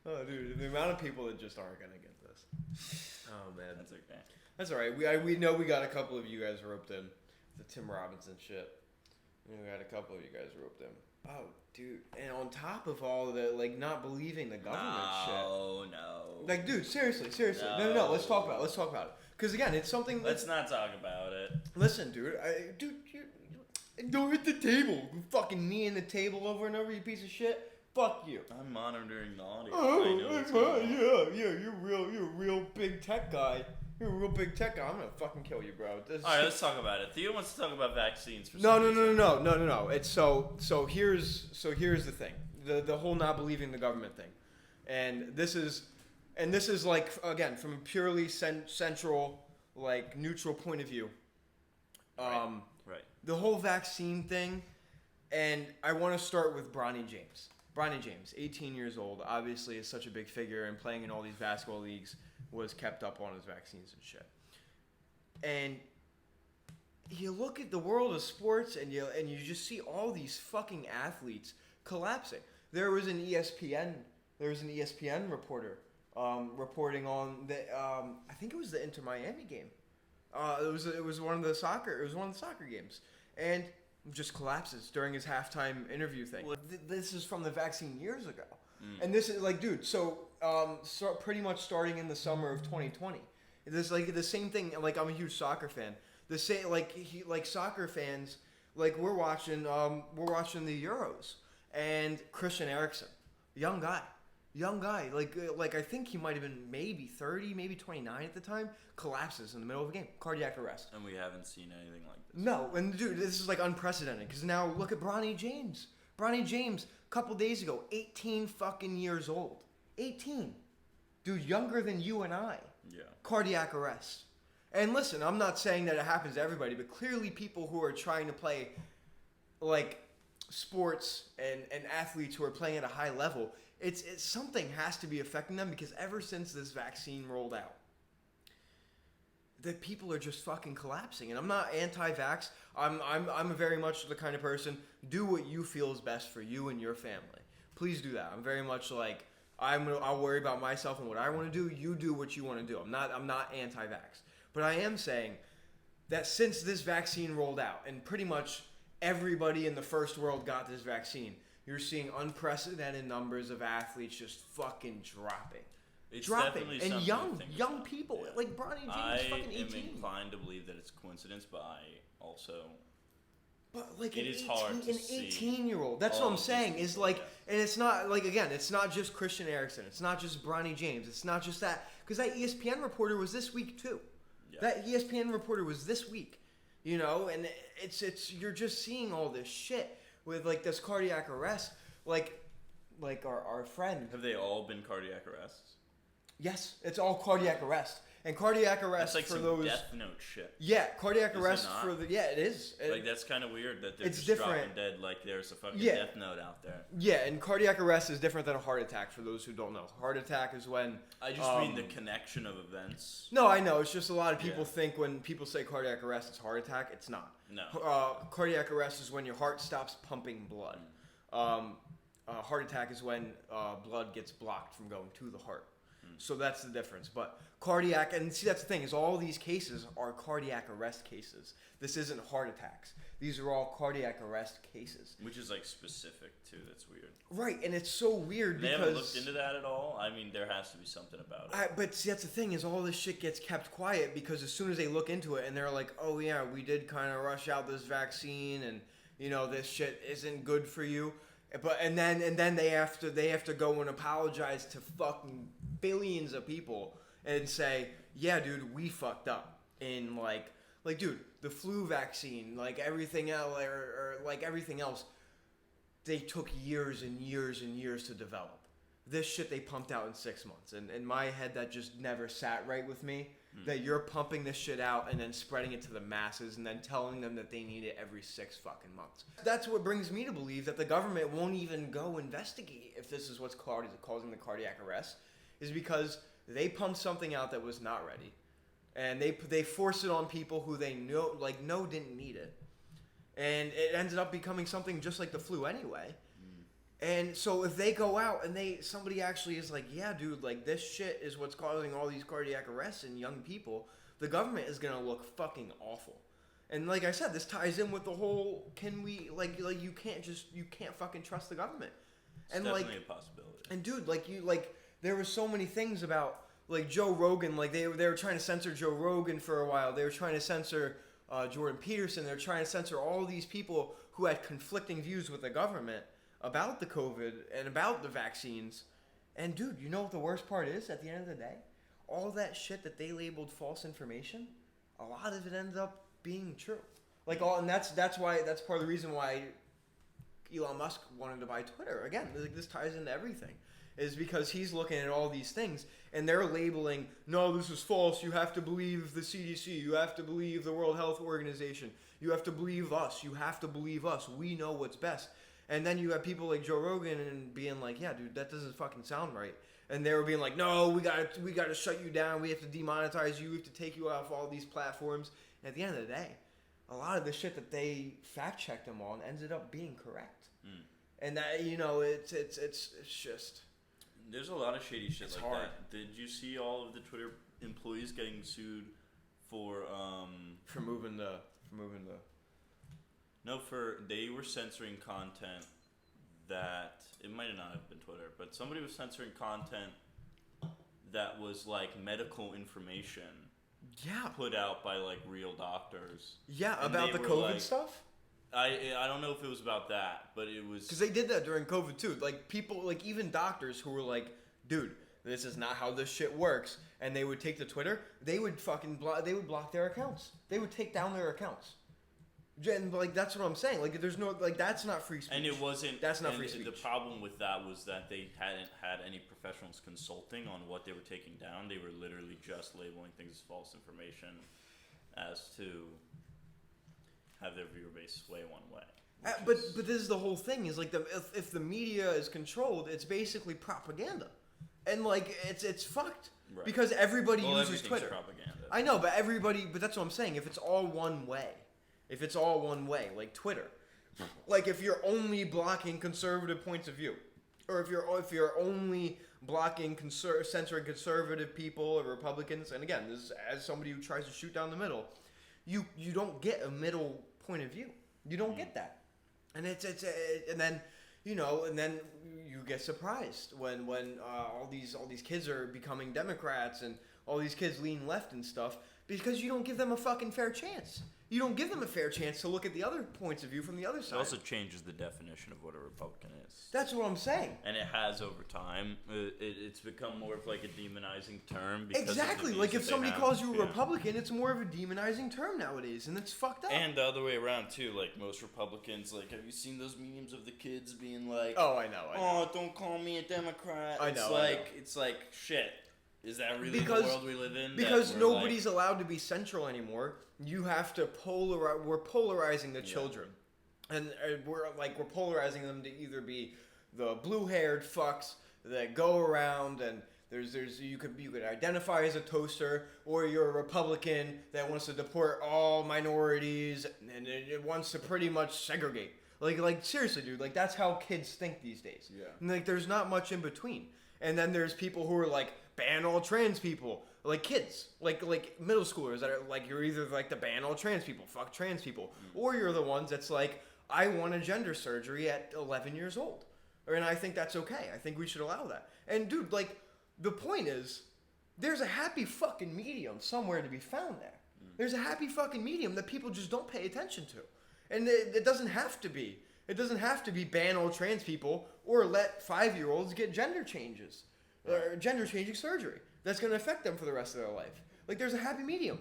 [SPEAKER 2] Oh, dude, the amount of people that just aren't gonna get this. Oh man,
[SPEAKER 1] That's okay.
[SPEAKER 2] That's all right. We know we got a couple of you guys roped in, the Tim Robinson shit. We got a couple of you guys roped in. Oh, dude, and on top of all the like not believing the government shit.
[SPEAKER 1] No.
[SPEAKER 2] Like, dude, seriously. No. Let's talk about it. Because again, it's something.
[SPEAKER 1] Let's not talk about it.
[SPEAKER 2] Listen, dude. Don't hit the table. You fucking knee in the table over and over, you piece of shit. Fuck you.
[SPEAKER 1] I'm monitoring the audio.
[SPEAKER 2] Oh,
[SPEAKER 1] I know what's going on.
[SPEAKER 2] yeah. You're a real big tech guy. You're a real big tech guy. I'm gonna fucking kill you, bro.
[SPEAKER 1] All right, let's talk about it. Theo wants to talk about vaccines. For
[SPEAKER 2] No.
[SPEAKER 1] some reason.
[SPEAKER 2] It's so here's the thing. The whole not believing the government thing, and this is like again from a purely central like neutral point of view.
[SPEAKER 1] Right.
[SPEAKER 2] The whole vaccine thing, and I want to start with Bronny James. Bronny James, 18 years old, obviously is such a big figure and playing in all these basketball leagues, was kept up on his vaccines and shit. And you look at the world of sports and you just see all these fucking athletes collapsing. There was an ESPN reporter reporting on the I think it was the Inter Miami game. It was one of the soccer games, and just collapses during his halftime interview thing. This is from the vaccine years ago, and this is like, dude. So pretty much starting in the summer of 2020, this like the same thing. Like I'm a huge soccer fan. The same like soccer fans like we're watching the Euros, and Christian Eriksen, young guy. Like I think he might have been maybe 30, maybe 29 at the time, collapses in the middle of a game, cardiac arrest.
[SPEAKER 1] And we haven't seen anything like this.
[SPEAKER 2] No, and dude, this is like unprecedented because now look at Bronny James. Bronny James, a couple days ago, 18 fucking years old. 18. Dude, younger than you and I.
[SPEAKER 1] Yeah.
[SPEAKER 2] Cardiac arrest. And listen, I'm not saying that it happens to everybody, but clearly people who are trying to play like sports and athletes who are playing at a high level, it's something has to be affecting them because ever since this vaccine rolled out, that people are just fucking collapsing. And I'm not anti-vax. I'm very much the kind of person, do what you feel is best for you and your family. Please do that. I'm very much like I'll worry about myself and what I want to do. You do what you want to do. I'm not anti-vax. But I am saying that since this vaccine rolled out and pretty much everybody in the first world got this vaccine, you're seeing unprecedented numbers of athletes just fucking dropping.
[SPEAKER 1] It's
[SPEAKER 2] dropping.
[SPEAKER 1] definitely
[SPEAKER 2] And
[SPEAKER 1] something to think
[SPEAKER 2] young
[SPEAKER 1] about.
[SPEAKER 2] people.
[SPEAKER 1] Yeah.
[SPEAKER 2] Like Bronny James is fucking 18.
[SPEAKER 1] I am inclined to believe that it's a coincidence, but I also...
[SPEAKER 2] But like
[SPEAKER 1] It is hard to
[SPEAKER 2] an
[SPEAKER 1] see
[SPEAKER 2] 18-year-old. That's
[SPEAKER 1] all
[SPEAKER 2] what I'm
[SPEAKER 1] of these
[SPEAKER 2] saying. Is
[SPEAKER 1] people,
[SPEAKER 2] like,
[SPEAKER 1] yeah.
[SPEAKER 2] and it's not like again, it's not just Christian Eriksen. It's not just Bronny James. It's not just that because that ESPN reporter was this week too.
[SPEAKER 1] Yeah.
[SPEAKER 2] That ESPN reporter was this week. You know, and it's you're just seeing all this shit with like this cardiac arrest. Like our friend.
[SPEAKER 1] Have they all been cardiac arrests?
[SPEAKER 2] Yes, it's all cardiac arrest. And cardiac arrest
[SPEAKER 1] That's like
[SPEAKER 2] for
[SPEAKER 1] some
[SPEAKER 2] those.
[SPEAKER 1] Death Note shit.
[SPEAKER 2] Yeah, cardiac
[SPEAKER 1] Is it
[SPEAKER 2] arrest
[SPEAKER 1] not?
[SPEAKER 2] for the. Yeah, it is.
[SPEAKER 1] Like that's kind of weird that they're
[SPEAKER 2] It's
[SPEAKER 1] just
[SPEAKER 2] different.
[SPEAKER 1] dropping dead like there's a fucking
[SPEAKER 2] Yeah.
[SPEAKER 1] Death Note out there.
[SPEAKER 2] Yeah, and cardiac arrest is different than a heart attack for those who don't know. Heart attack is when.
[SPEAKER 1] I just mean the connection of events.
[SPEAKER 2] No, I know. It's just a lot of people
[SPEAKER 1] Yeah.
[SPEAKER 2] think when people say cardiac arrest, it's heart attack. It's not.
[SPEAKER 1] No.
[SPEAKER 2] Cardiac arrest is when your heart stops pumping blood. Heart attack is when blood gets blocked from going to the heart. So that's the difference. But cardiac, and see, that's the thing, is all these cases are cardiac arrest cases. This isn't heart attacks. These are all cardiac arrest cases.
[SPEAKER 1] Which is like specific too. That's weird.
[SPEAKER 2] Right, and it's so weird
[SPEAKER 1] They
[SPEAKER 2] because
[SPEAKER 1] haven't looked into that at all. I mean, there has to be something about it.
[SPEAKER 2] But see, that's the thing, is all this shit gets kept quiet because as soon as they look into it and they're like, oh yeah, we did kind of rush out this vaccine and this shit isn't good for you. But and then they have to go and apologize to fucking billions of people and say, yeah, dude, we fucked up in like dude, the flu vaccine, like everything else, or like everything else, they took years and years and years to develop. This shit they pumped out in 6 months, and in my head that just never sat right with me. That you're pumping this shit out and then spreading it to the masses and then telling them that they need it every 6 fucking months. That's what brings me to believe that the government won't even go investigate if this is what's causing the cardiac arrest, is because they pumped something out that was not ready, and they forced it on people who they know didn't need it, and it ended up becoming something just like the flu anyway. And so if they go out and somebody actually is like, yeah, dude, like this shit is what's causing all these cardiac arrests in young people, the government is gonna look fucking awful. And like I said, this ties in with the whole, can we you can't fucking trust the government.
[SPEAKER 1] It's
[SPEAKER 2] and
[SPEAKER 1] definitely a possibility.
[SPEAKER 2] And dude, there were so many things about like Joe Rogan, like they were trying to censor Joe Rogan for a while. They were trying to censor Jordan Peterson. They're trying to censor all these people who had conflicting views with the government about the COVID and about the vaccines. And dude, you know what the worst part is at the end of the day? All that shit that they labeled false information, a lot of it ends up being true. And that's part of the reason why Elon Musk wanted to buy Twitter. Again, this ties into everything. Is because he's looking at all these things and they're labeling, no, this is false. You have to believe the CDC. You have to believe the World Health Organization. You have to believe us. You have to believe us. We know what's best. And then you have people like Joe Rogan and being like, yeah, dude, that doesn't fucking sound right. And they were being like, no, we gotta shut you down. We have to demonetize you. We have to take you off all these platforms. And at the end of the day, a lot of the shit that they fact checked them on ended up being correct. And that it's just.
[SPEAKER 1] There's a lot of shady shit
[SPEAKER 2] It's
[SPEAKER 1] like
[SPEAKER 2] hard.
[SPEAKER 1] that. Did you see all of the Twitter employees getting sued for
[SPEAKER 2] moving the.
[SPEAKER 1] No, they were censoring content that it might not have been Twitter, but somebody was censoring content that was like medical information.
[SPEAKER 2] Yeah.
[SPEAKER 1] Put out by like real doctors.
[SPEAKER 2] Yeah,
[SPEAKER 1] And
[SPEAKER 2] about
[SPEAKER 1] they
[SPEAKER 2] the
[SPEAKER 1] were
[SPEAKER 2] COVID
[SPEAKER 1] like-
[SPEAKER 2] stuff.
[SPEAKER 1] I don't know if it was about that, but it was
[SPEAKER 2] Because they did that during COVID too. Like people, like even doctors who were like, dude, this is not how this shit works. And they would take to Twitter, they would block their accounts. They would take down their accounts. And like that's what I'm saying. Like there's no that's not free speech.
[SPEAKER 1] And it wasn't.
[SPEAKER 2] That's not
[SPEAKER 1] and
[SPEAKER 2] free speech.
[SPEAKER 1] The problem with that was that they hadn't had any professionals consulting on what they were taking down. They were literally just labeling things as false information, as to have their viewer base sway one way.
[SPEAKER 2] But this is the whole thing. Is like if the media is controlled, it's basically propaganda, and like it's fucked
[SPEAKER 1] Right.
[SPEAKER 2] because everybody uses
[SPEAKER 1] everything's
[SPEAKER 2] Twitter.
[SPEAKER 1] propaganda.
[SPEAKER 2] I know, but that's what I'm saying. If it's all one way. If it's all one way, like Twitter, like if you're only blocking conservative points of view, or if you're only blocking censoring conservative people or Republicans, and again, this is as somebody who tries to shoot down the middle, you don't get a middle point of view. You don't get that, and and then you get surprised when all these kids are becoming Democrats and all these kids lean left and stuff because you don't give them a fucking fair chance. You don't give them a fair chance to look at the other points of view from the other
[SPEAKER 1] It
[SPEAKER 2] side.
[SPEAKER 1] also changes the definition of what a Republican is.
[SPEAKER 2] That's what I'm saying.
[SPEAKER 1] And it has over time. It's become more of like a demonizing term. Because
[SPEAKER 2] Exactly.
[SPEAKER 1] Of the
[SPEAKER 2] Like
[SPEAKER 1] views
[SPEAKER 2] if
[SPEAKER 1] that
[SPEAKER 2] somebody
[SPEAKER 1] they have.
[SPEAKER 2] calls you a
[SPEAKER 1] Yeah.
[SPEAKER 2] Republican, it's more of a demonizing term nowadays, and it's fucked up.
[SPEAKER 1] And the other way around too. Like most Republicans, like have you seen those memes of the kids being like,
[SPEAKER 2] oh, I know.
[SPEAKER 1] "Oh, don't call me a Democrat."
[SPEAKER 2] I
[SPEAKER 1] It's
[SPEAKER 2] know,
[SPEAKER 1] like it's like shit. Is that really the world we live in?
[SPEAKER 2] Because nobody's allowed to be central anymore. You have to we're polarizing the children. And we're polarizing them to either be the blue-haired fucks that go around and you could identify as a toaster, or you're a Republican that wants to deport all minorities and it wants to pretty much segregate. Like seriously, dude, like that's how kids think these days.
[SPEAKER 1] Yeah.
[SPEAKER 2] And like there's not much in between. And then there's people who are like, ban all trans people. Like kids, like middle schoolers that are like, you're either like the ban all trans people, fuck trans people, or you're the ones that's like, I want a gender surgery at 11 years old. And I think that's okay. I think we should allow that. And dude, like, the point is, there's a happy fucking medium somewhere to be found there. There's a happy fucking medium that people just don't pay attention to. And it doesn't have to be. It doesn't have to be ban all trans people or let 5-year-olds get gender changes. Or gender changing surgery. That's going to affect them for the rest of their life. Like, there's a happy medium.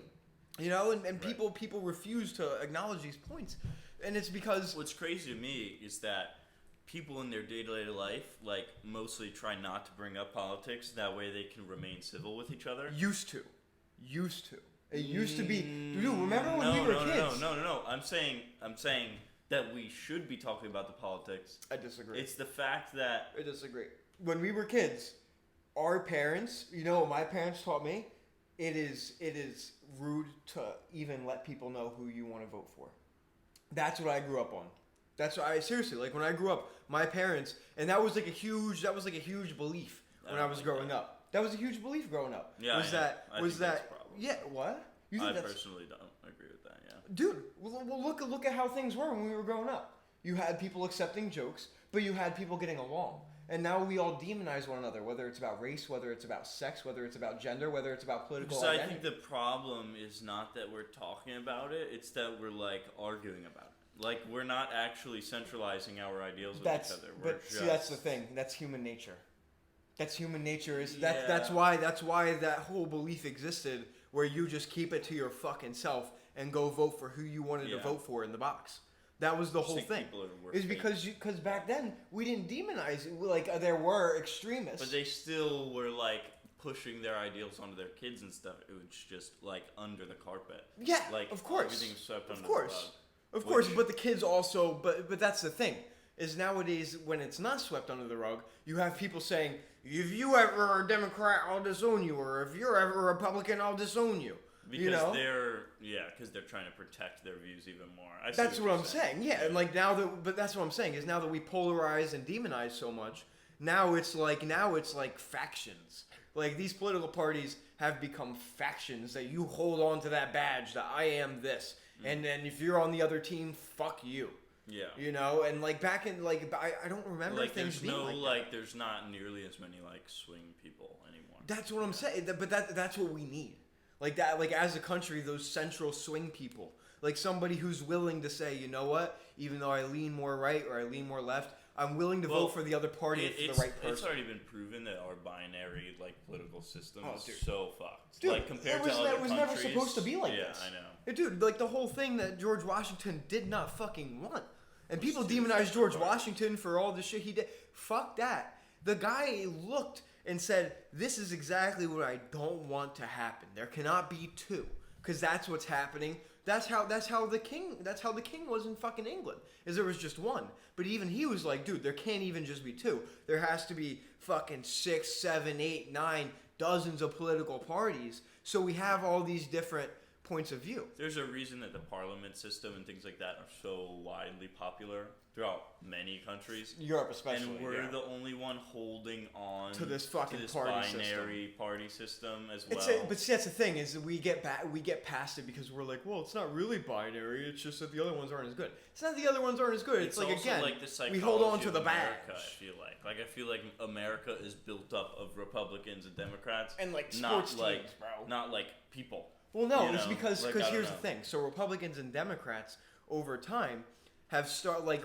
[SPEAKER 2] You know, and people refuse to acknowledge these points. And it's because...
[SPEAKER 1] What's crazy to me is that people in their day-to-day life, like, mostly try not to bring up politics. That way they can remain civil with each other.
[SPEAKER 2] Used to. It used to be... Dude, remember when we were kids?
[SPEAKER 1] No. I'm saying that we should be talking about the politics.
[SPEAKER 2] I disagree.
[SPEAKER 1] It's the fact that...
[SPEAKER 2] I disagree. When we were kids, our parents... You know what my parents taught me? It is rude to even let people know who you want to vote for. That's what I grew up on. That's what I seriously, like when I grew up, my parents, and that was like a huge belief when I was growing up. That was a huge belief growing up.
[SPEAKER 1] Yeah.
[SPEAKER 2] Yeah, what? You think
[SPEAKER 1] I personally don't agree with that, yeah.
[SPEAKER 2] Dude, well look at how things were when we were growing up. You had people accepting jokes, but you had people getting along. And now we all demonize one another, whether it's about race, whether it's about sex, whether it's about gender, whether it's about political identity.
[SPEAKER 1] I think the problem is not that we're talking about it, it's that we're like arguing about it. Like we're not actually centralizing our ideals with each other.
[SPEAKER 2] See, that's the thing. That's human nature. That's human nature. That's why that whole belief existed, where you just keep it to your fucking self and go vote for who you wanted to vote for in the box. That was the whole thing. Is because back then we didn't demonize it. Like there were extremists,
[SPEAKER 1] but they still were like pushing their ideals onto their kids and stuff. It was just like under the carpet.
[SPEAKER 2] Yeah,
[SPEAKER 1] like
[SPEAKER 2] of course.
[SPEAKER 1] Everything swept under
[SPEAKER 2] the rug. Of course, but the kids also. But that's the thing. Is nowadays when it's not swept under the rug, you have people saying, "If you ever are a Democrat, I'll disown you," or "If you're ever a Republican, I'll disown you."
[SPEAKER 1] Because they're trying to protect their views even more.
[SPEAKER 2] That's what I'm saying. Yeah, and like but that's what I'm saying is now that we polarize and demonize so much, now it's like factions. Like these political parties have become factions that you hold on to that badge that I am this, and then if you're on the other team, fuck you.
[SPEAKER 1] Yeah.
[SPEAKER 2] You know, and like back in I don't remember things being that.
[SPEAKER 1] There's not nearly as many like swing people anymore.
[SPEAKER 2] That's what I'm saying. But that's what we need. Like that, like as a country, those central swing people, like somebody who's willing to say, you know what, even though I lean more right or I lean more left, I'm willing to vote for the other party for the right person.
[SPEAKER 1] It's already been proven that our binary like political system is so fucked.
[SPEAKER 2] Dude,
[SPEAKER 1] like compared to other countries,
[SPEAKER 2] it was never supposed to be like this.
[SPEAKER 1] Yeah, I know.
[SPEAKER 2] Dude, like the whole thing that George Washington did not fucking want. And people demonize George Washington for all the shit he did. Fuck that. The guy looked and said, "This is exactly what I don't want to happen. There cannot be two, because that's what's happening." That's how the king was in fucking England. Is there was just one, but even he was like, "Dude, there can't even just be two. There has to be fucking 6, 7, 8, 9 dozens of political parties. So we have all these different points of view."
[SPEAKER 1] There's a reason that the parliament system and things like that are so widely popular throughout many countries.
[SPEAKER 2] Europe especially.
[SPEAKER 1] And we're the only one holding on
[SPEAKER 2] to this fucking
[SPEAKER 1] binary party system as well.
[SPEAKER 2] But see, that's the thing is we get past it because we're like, well, it's not really binary. It's just that the other ones aren't as good. It's not that the other ones aren't as good. It's like, again,
[SPEAKER 1] like the
[SPEAKER 2] we hold on to the badge.
[SPEAKER 1] I feel like America is built up of Republicans and Democrats.
[SPEAKER 2] And like sports teams, bro.
[SPEAKER 1] Not like people.
[SPEAKER 2] Well, no, it's because here's the thing. So Republicans and Democrats over time have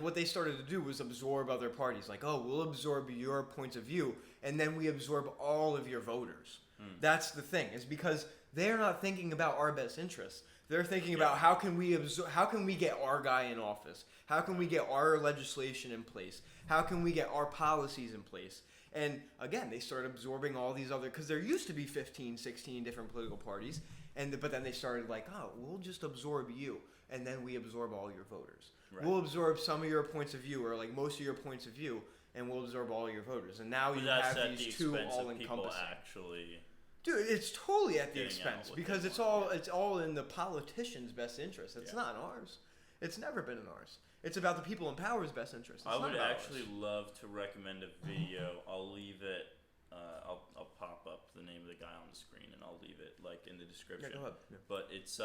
[SPEAKER 2] what they started to do was absorb other parties. Like, oh, we'll absorb your points of view, and then we absorb all of your voters. That's the thing. Is because they're not thinking about our best interests. They're thinking about how can we get our guy in office? How can we get our legislation in place? How can we get our policies in place? And again, they started absorbing all these other, because there used to be 15, 16 different political parties, but then they started like, oh, we'll just absorb you, and then we absorb all your voters. Right. We'll absorb some of your points of view, or like most of your points of view, and we'll absorb all your voters. And now you have these two all-encompassing.
[SPEAKER 1] Actually,
[SPEAKER 2] dude, it's totally at the expense, because it's all in the politicians' best interest. It's not in ours. It's never been in ours. It's about the people in power's best interest.
[SPEAKER 1] I would actually love to recommend a video. I'll leave it. I'll pop up the name of the guy on the screen, and I'll leave it like in the description.
[SPEAKER 2] Yeah, go ahead. Yeah.
[SPEAKER 1] But it's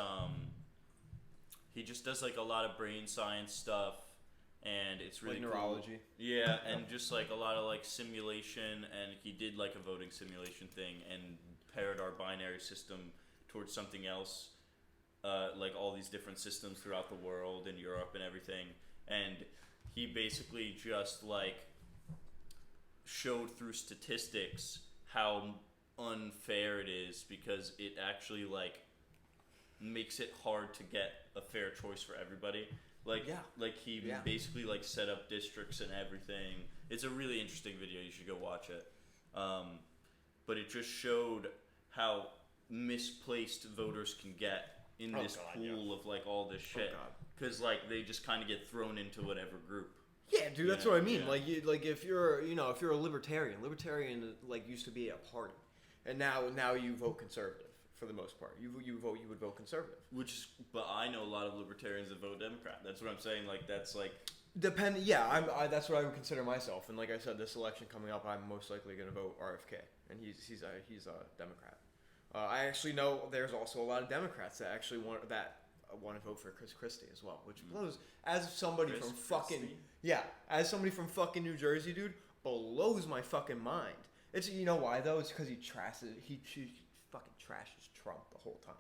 [SPEAKER 1] he just does like a lot of brain science stuff, and it's really
[SPEAKER 2] like neurology.
[SPEAKER 1] Cool. Yeah, and just like a lot of like simulation, and he did like a voting simulation thing and paired our binary system towards something else, like all these different systems throughout the world and Europe and everything. And he basically just like showed through statistics how unfair it is, because it actually like makes it hard to get a fair choice for everybody. Like he basically like set up districts and everything. It's a really interesting video. You should go watch it. But it just showed how misplaced voters can get in this pool of like all this shit. Because like they just kind of get thrown into whatever group.
[SPEAKER 2] Yeah, dude, that's what I mean. Yeah. Like if you're a libertarian like used to be a party, and now you vote conservative for the most part. You would vote conservative.
[SPEAKER 1] But I know a lot of libertarians that vote Democrat. That's what I'm saying. Like that's like.
[SPEAKER 2] That's what I would consider myself. And like I said, this election coming up, I'm most likely going to vote RFK, and he's a Democrat. I actually know there's also a lot of Democrats that actually want to vote for Chris Christie as well, which blows. As somebody from fucking New Jersey, dude, blows my fucking mind. It's, you know why though? It's because he fucking trashes Trump the whole time.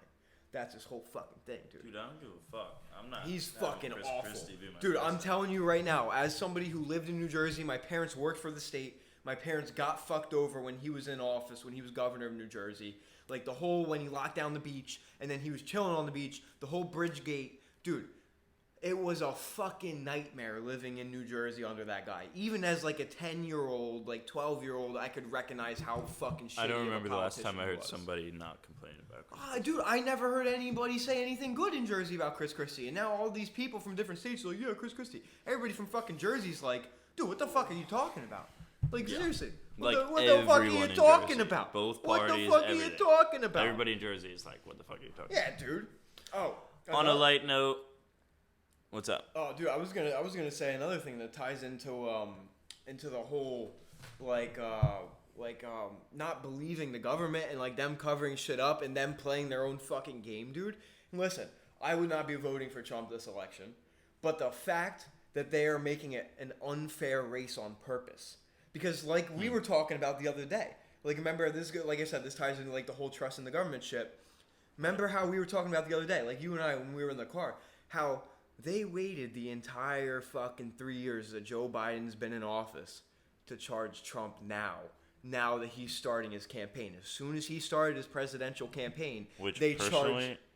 [SPEAKER 2] That's his whole fucking thing, dude.
[SPEAKER 1] Dude, I don't give a fuck. I'm not.
[SPEAKER 2] He's fucking
[SPEAKER 1] Chris
[SPEAKER 2] awful.
[SPEAKER 1] Dude,
[SPEAKER 2] I'm telling you right now, as somebody who lived in New Jersey, my parents worked for the state. My parents got fucked over when he was in office, when he was governor of New Jersey. Like the whole, when he locked down the beach and then he was chilling on the beach, the whole bridge gate. Dude, it was a fucking nightmare living in New Jersey under that guy. Even as like a 10-year-old, like 12-year-old, I could recognize how fucking shitty.
[SPEAKER 1] I don't remember the last time I heard somebody not complain about Chris.
[SPEAKER 2] Dude, I never heard anybody say anything good in Jersey about Chris Christie. And now all these people from different states are like, yeah, Chris Christie. Everybody from fucking Jersey's like, dude, what the fuck are you talking about? Like, seriously. What the fuck are you talking about?
[SPEAKER 1] Both parties,
[SPEAKER 2] what the fuck are you talking about?
[SPEAKER 1] Everybody in Jersey is like, what the fuck are you talking
[SPEAKER 2] about? Yeah, dude. Oh.
[SPEAKER 1] On a light note, what's up?
[SPEAKER 2] Oh, dude, I was gonna say another thing that ties into the whole not believing the government and like them covering shit up and them playing their own fucking game, dude. And listen, I would not be voting for Trump this election, but the fact that they are making it an unfair race on purpose. Because like we were talking about the other day, like remember this, like I said, this ties into like the whole trust in the government shit. Remember how we were talking about the other day, like you and I when we were in the car, how they waited the entire fucking 3 years that Joe Biden's been in office to charge Trump now that he's starting his campaign. As soon as he started his presidential campaign,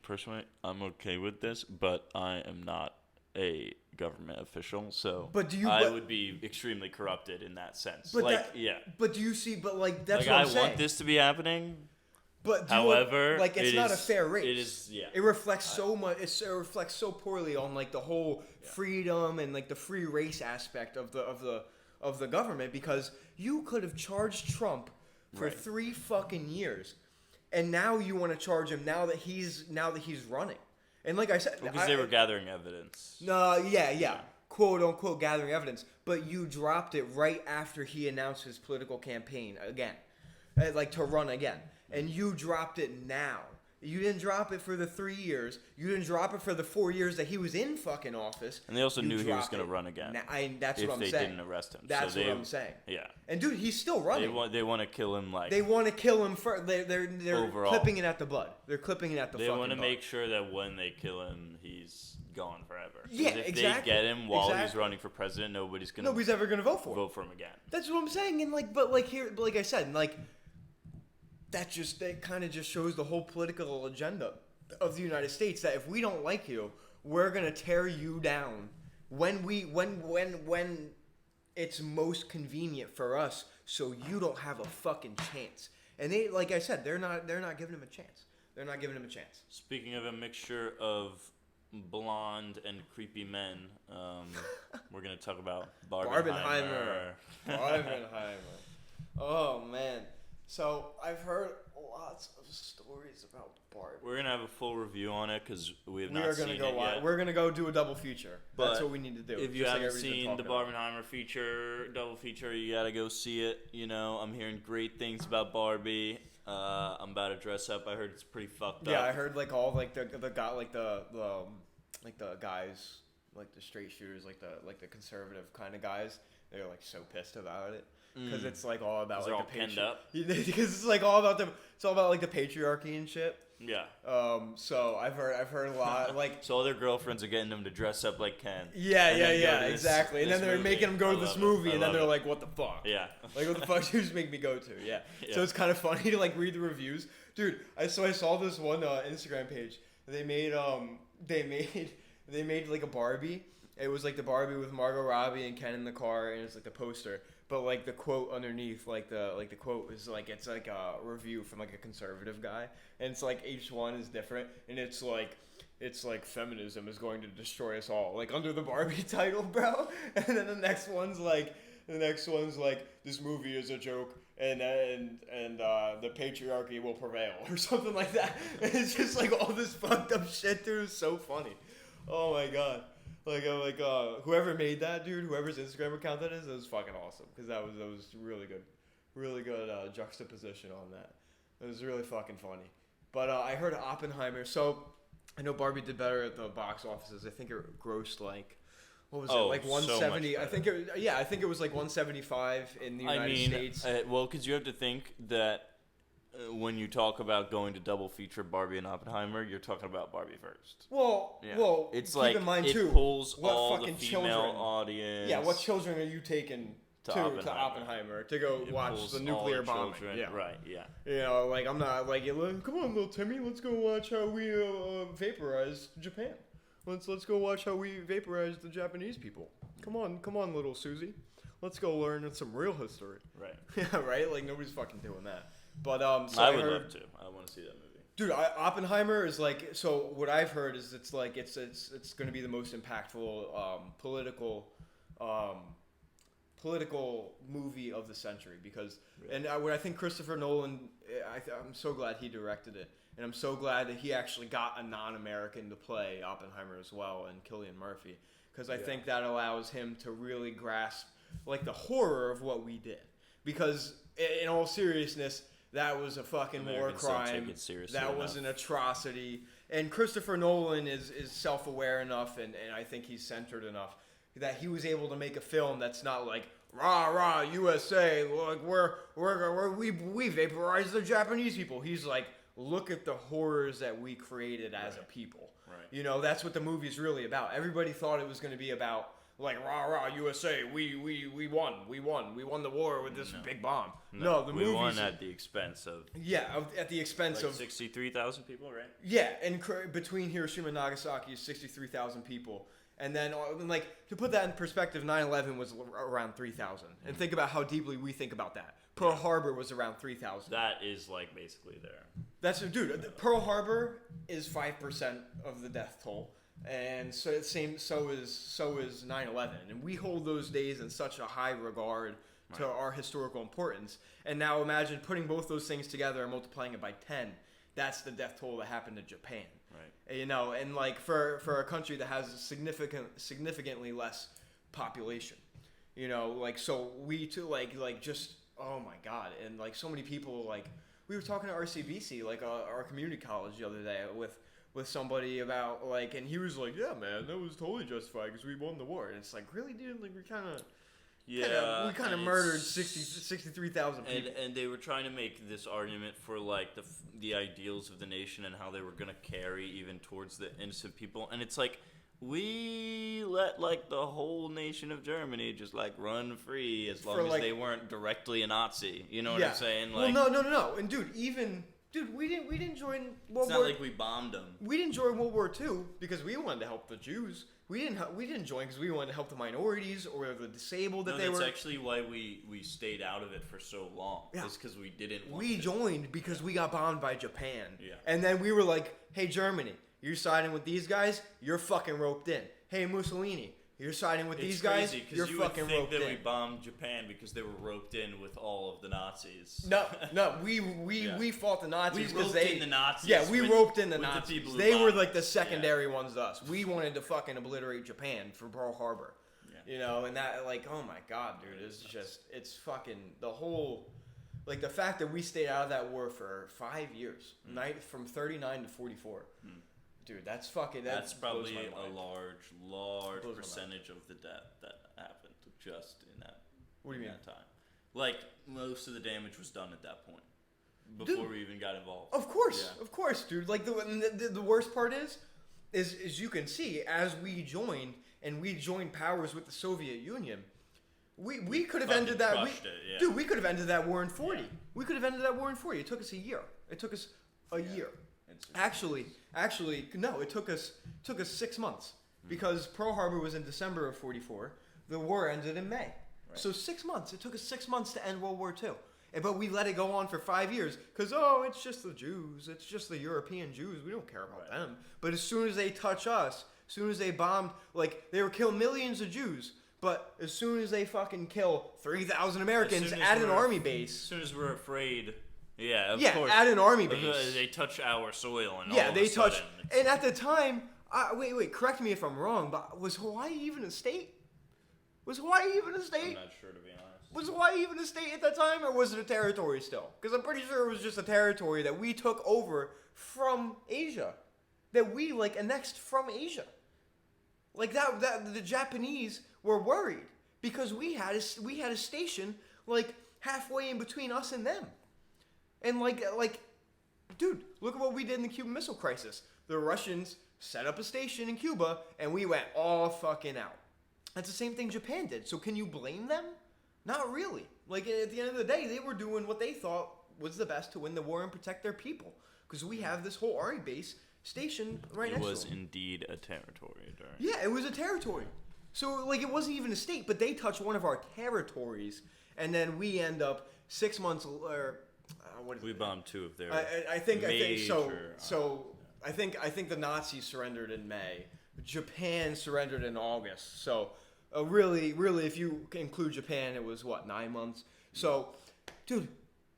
[SPEAKER 1] personally, I'm okay with this, but I am not a government official, so I would be extremely corrupted in that sense.
[SPEAKER 2] But do you see? But like that's what I'm saying.
[SPEAKER 1] I want this to be happening.
[SPEAKER 2] But
[SPEAKER 1] however,
[SPEAKER 2] it's not a fair race.
[SPEAKER 1] It is. Yeah.
[SPEAKER 2] It reflects so much. It reflects so poorly on like the whole freedom and like the free race aspect of the government, because you could have charged Trump for 3 fucking years, and now you want to charge him now that he's running. And like I said,
[SPEAKER 1] because they were gathering evidence.
[SPEAKER 2] No, yeah, quote unquote gathering evidence. But you dropped it right after he announced his political campaign again, like to run again. And you dropped it now. You didn't drop it for the 3 years. You didn't drop it for the 4 years that he was in fucking office.
[SPEAKER 1] And they also knew he was going to run again.
[SPEAKER 2] That's what I'm saying.
[SPEAKER 1] If they didn't arrest him.
[SPEAKER 2] That's what I'm saying.
[SPEAKER 1] Yeah.
[SPEAKER 2] And dude, he's still running.
[SPEAKER 1] They want to kill him like.
[SPEAKER 2] They want to kill him for. They're
[SPEAKER 1] overall.
[SPEAKER 2] clipping it at the bud. They're clipping it at the.
[SPEAKER 1] They
[SPEAKER 2] fucking
[SPEAKER 1] want to
[SPEAKER 2] bud.
[SPEAKER 1] make sure that when they kill him, he's gone forever.
[SPEAKER 2] Yeah,
[SPEAKER 1] if
[SPEAKER 2] exactly.
[SPEAKER 1] they get him while he's running for president, nobody's
[SPEAKER 2] ever gonna vote for
[SPEAKER 1] him again.
[SPEAKER 2] That's what I'm saying. And like I said, like that kind of just shows the whole political agenda of the United States, that if we don't like you, we're gonna tear you down. When it's most convenient for us, so you don't have a fucking chance. And they, like I said, they're not giving him a chance. They're not giving him a chance.
[SPEAKER 1] Speaking of a mixture of blonde and creepy men, we're gonna talk about Barbenheimer.
[SPEAKER 2] Barbenheimer. Oh man. So I've heard lots of stories about Barbie.
[SPEAKER 1] We're gonna have a full review on it because we have not seen it yet.
[SPEAKER 2] We're gonna go do a double feature. That's what we need to do.
[SPEAKER 1] If you haven't seen the Barbenheimer double feature, you gotta go see it. You know, I'm hearing great things about Barbie. I'm about to dress up. I heard it's pretty fucked up.
[SPEAKER 2] Yeah, I heard like all like the guys, like the straight shooters, like the conservative kind of guys. They're like so pissed about it. Because it's like all about like the patriarchy. Because it's like all about it's all about like the patriarchy and shit.
[SPEAKER 1] Yeah.
[SPEAKER 2] So I've heard a lot like.
[SPEAKER 1] So all their girlfriends are getting them to dress up like Ken.
[SPEAKER 2] Yeah, exactly. And then they're making them go to this movie, and then they're like, "What the fuck?"
[SPEAKER 1] Yeah.
[SPEAKER 2] Like, what the fuck did you just make me go to? Yeah. So it's kind of funny to like read the reviews, dude. I saw this one Instagram page. They made like a Barbie. It was like the Barbie with Margot Robbie and Ken in the car, and it's like the poster. But like the quote underneath, like the quote is like it's like a review from like a conservative guy, and it's like each one is different, and it's like feminism is going to destroy us all, like under the Barbie title, bro. And then the next one's like this movie is a joke, and the patriarchy will prevail or something like that. And it's just like all this fucked up shit, dude. It's so funny. Oh my god. Like whoever made that, dude, whoever's Instagram account that is, it was fucking awesome. Because that was really good juxtaposition on that. It was really fucking funny. But I heard Oppenheimer. So I know Barbie did better at the box offices. I think it grossed like, what was it, like 170?
[SPEAKER 1] So
[SPEAKER 2] I think it was like 175 in the United States.
[SPEAKER 1] Well, because you have to think that when you talk about going to double feature Barbie and Oppenheimer, you're talking about Barbie first.
[SPEAKER 2] Well,
[SPEAKER 1] it's
[SPEAKER 2] keep
[SPEAKER 1] like
[SPEAKER 2] in mind
[SPEAKER 1] it
[SPEAKER 2] too,
[SPEAKER 1] pulls
[SPEAKER 2] what
[SPEAKER 1] all
[SPEAKER 2] fucking
[SPEAKER 1] the female
[SPEAKER 2] children,
[SPEAKER 1] audience.
[SPEAKER 2] Yeah, what children are you taking to Oppenheimer to go watch the nuclear bombing?
[SPEAKER 1] Children,
[SPEAKER 2] yeah,
[SPEAKER 1] right. Yeah.
[SPEAKER 2] You know, like I'm not like, come on, little Timmy, let's go watch how we vaporize Japan. Let's go watch how we vaporize the Japanese people. Come on, little Susie. Let's go learn some real history.
[SPEAKER 1] Right.
[SPEAKER 2] Yeah, right. Like nobody's fucking doing that. But so
[SPEAKER 1] I would love to. I want to see that movie.
[SPEAKER 2] Dude, Oppenheimer is like, so what I've heard is it's like it's going to be the most impactful political movie of the century because and what I think Christopher Nolan, I'm so glad he directed it, and I'm so glad that he actually got a non-American to play Oppenheimer as well, and Cillian Murphy, because I think that allows him to really grasp like the horror of what we did, because in all seriousness, that was a fucking war crime. That was an atrocity. And Christopher Nolan is self-aware enough, and I think he's centered enough that he was able to make a film that's not like rah rah USA, like we vaporize the Japanese people. He's like, look at the horrors that we created as a people.
[SPEAKER 1] Right.
[SPEAKER 2] You know, that's what the movie's really about. Everybody thought it was going to be about like rah rah USA, we won the war with this big bomb. No, the movie
[SPEAKER 1] won at the expense of
[SPEAKER 2] at the expense of
[SPEAKER 1] 63,000 people, right?
[SPEAKER 2] Yeah, and between Hiroshima and Nagasaki is 63,000 people, and then like to put that in perspective, 9/11 was around 3,000, and think about how deeply we think about that. Pearl Harbor was around 3,000.
[SPEAKER 1] That is like basically there.
[SPEAKER 2] That's dude. Pearl Harbor is 5% of the death toll. And so is 9/11, and we hold those days in such a high regard to our historical importance. And now imagine putting both those things together and multiplying it by 10. That's the death toll that happened to Japan. Right. You know, and like for a country that has significantly less population. You know, like so we too like just oh my god, and like so many people like we were talking to RCBC like our community college the other day with somebody about like, and he was like, yeah man, that was totally justified because we won the war. And it's like, really dude, like we kind of murdered 63,000 people.
[SPEAKER 1] And they were trying to make this argument for like the ideals of the nation and how they were going to carry even towards the innocent people. And it's like, we let like the whole nation of Germany just like run free as long as they weren't directly a Nazi. You know what I'm saying? Like,
[SPEAKER 2] well, no. And dude, even Dude, we didn't join
[SPEAKER 1] It's not like we bombed them.
[SPEAKER 2] We didn't join World War II because we wanted to help the Jews. We didn't join because we wanted to help the minorities or the disabled that they were.
[SPEAKER 1] That's actually why we stayed out of it for so long.
[SPEAKER 2] Yeah.
[SPEAKER 1] It's because we didn't want
[SPEAKER 2] We
[SPEAKER 1] to.
[SPEAKER 2] joined because we got bombed by Japan.
[SPEAKER 1] Yeah.
[SPEAKER 2] And then we were like, hey, Germany, you're siding with these guys? You're fucking roped in. Hey, Mussolini, you're siding with these guys? You're
[SPEAKER 1] you
[SPEAKER 2] fucking
[SPEAKER 1] would think
[SPEAKER 2] roped
[SPEAKER 1] that
[SPEAKER 2] in.
[SPEAKER 1] we bombed Japan because they were roped in with all of the Nazis.
[SPEAKER 2] No, we fought the Nazis
[SPEAKER 1] We
[SPEAKER 2] because
[SPEAKER 1] roped in the Nazis.
[SPEAKER 2] Yeah, we roped in the
[SPEAKER 1] with
[SPEAKER 2] Nazis.
[SPEAKER 1] The people who
[SPEAKER 2] They were
[SPEAKER 1] bombed
[SPEAKER 2] like the
[SPEAKER 1] us.
[SPEAKER 2] secondary ones to us. We wanted to fucking obliterate Japan for Pearl Harbor.
[SPEAKER 1] Yeah.
[SPEAKER 2] You know, and that, like, oh my god, dude, it's fucking the whole, like, the fact that we stayed out of that war for 5 years, from 39 to 44. Dude, that's fucking.
[SPEAKER 1] That's
[SPEAKER 2] blows
[SPEAKER 1] probably
[SPEAKER 2] my
[SPEAKER 1] a
[SPEAKER 2] mind.
[SPEAKER 1] large
[SPEAKER 2] Blows my
[SPEAKER 1] percentage of the death that happened just in that.
[SPEAKER 2] What do you mean?
[SPEAKER 1] That time, like most of the damage was done at that point
[SPEAKER 2] Dude,
[SPEAKER 1] before we even got involved.
[SPEAKER 2] Of course, dude. Like the worst part is you can see as we joined and we joined powers with the Soviet Union, we could have ended that. Dude, we could have ended that war in 40. Yeah. We could have ended that war in 40. It took us a year. It took us a year. Actually, no. It took us 6 months because Pearl Harbor was in December of 44. The war ended in May. Right. So 6 months. It took us 6 months to end World War II. But we let it go on for 5 years because, it's just the Jews. It's just the European Jews. We don't care about them. But as soon as they touch us, as soon as they bombed, like, they were killing millions of Jews. But as soon as they fucking kill 3,000 Americans at an army base.
[SPEAKER 1] As soon as we're afraid, of course.
[SPEAKER 2] At an army base.
[SPEAKER 1] They touch our soil and
[SPEAKER 2] yeah,
[SPEAKER 1] all
[SPEAKER 2] they
[SPEAKER 1] of a
[SPEAKER 2] touch.
[SPEAKER 1] sudden,
[SPEAKER 2] And at the time, wait, correct me if I'm wrong, but was Hawaii even a state? Was Hawaii even a state?
[SPEAKER 1] I'm not sure, to be honest.
[SPEAKER 2] Was Hawaii even a state at that time, or was it a territory still? Because I'm pretty sure it was just a territory that we took over from Asia, that we annexed from Asia. Like that the Japanese were worried because we had a station halfway in between us and them, and dude, look at what we did in the Cuban Missile Crisis. The Russians set up a station in Cuba, and we went all fucking out. That's the same thing Japan did. So can you blame them? Not really. Like, at the end of the day, they were doing what they thought was the best to win the war and protect their people. Because we have this whole army base station right next to them.
[SPEAKER 1] It was indeed a territory.
[SPEAKER 2] Yeah, it was a territory. So, it wasn't even a state, but they touched one of our territories, and then we end up 6 months, or what is it?
[SPEAKER 1] We bombed two of their
[SPEAKER 2] I think so.
[SPEAKER 1] major,
[SPEAKER 2] So, I think the Nazis surrendered in May. Japan surrendered in August. So, really, if you include Japan, it was 9 months. So, dude,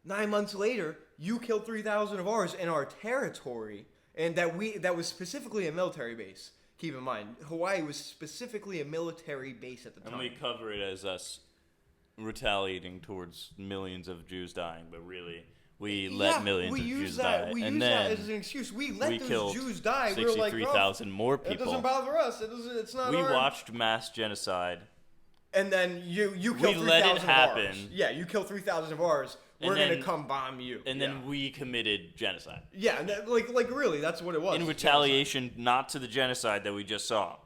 [SPEAKER 2] 9 months later, you killed 3,000 of ours in our territory, and that was specifically a military base. Keep in mind, Hawaii was specifically a military base at the time.
[SPEAKER 1] And we cover it as us retaliating towards millions of Jews dying, but really, we let millions of Jews die.
[SPEAKER 2] We use that as an excuse. We let those Jews die. We were like,
[SPEAKER 1] 63,000 more people.
[SPEAKER 2] It doesn't bother us. It's not.
[SPEAKER 1] We watched mass genocide.
[SPEAKER 2] And then you killed 3,000
[SPEAKER 1] let it
[SPEAKER 2] of
[SPEAKER 1] happen.
[SPEAKER 2] ours. Yeah, you killed 3,000 of ours. We're gonna come bomb you.
[SPEAKER 1] And then we committed genocide.
[SPEAKER 2] Yeah, really, that's what it was.
[SPEAKER 1] In retaliation, not to the genocide that we just saw,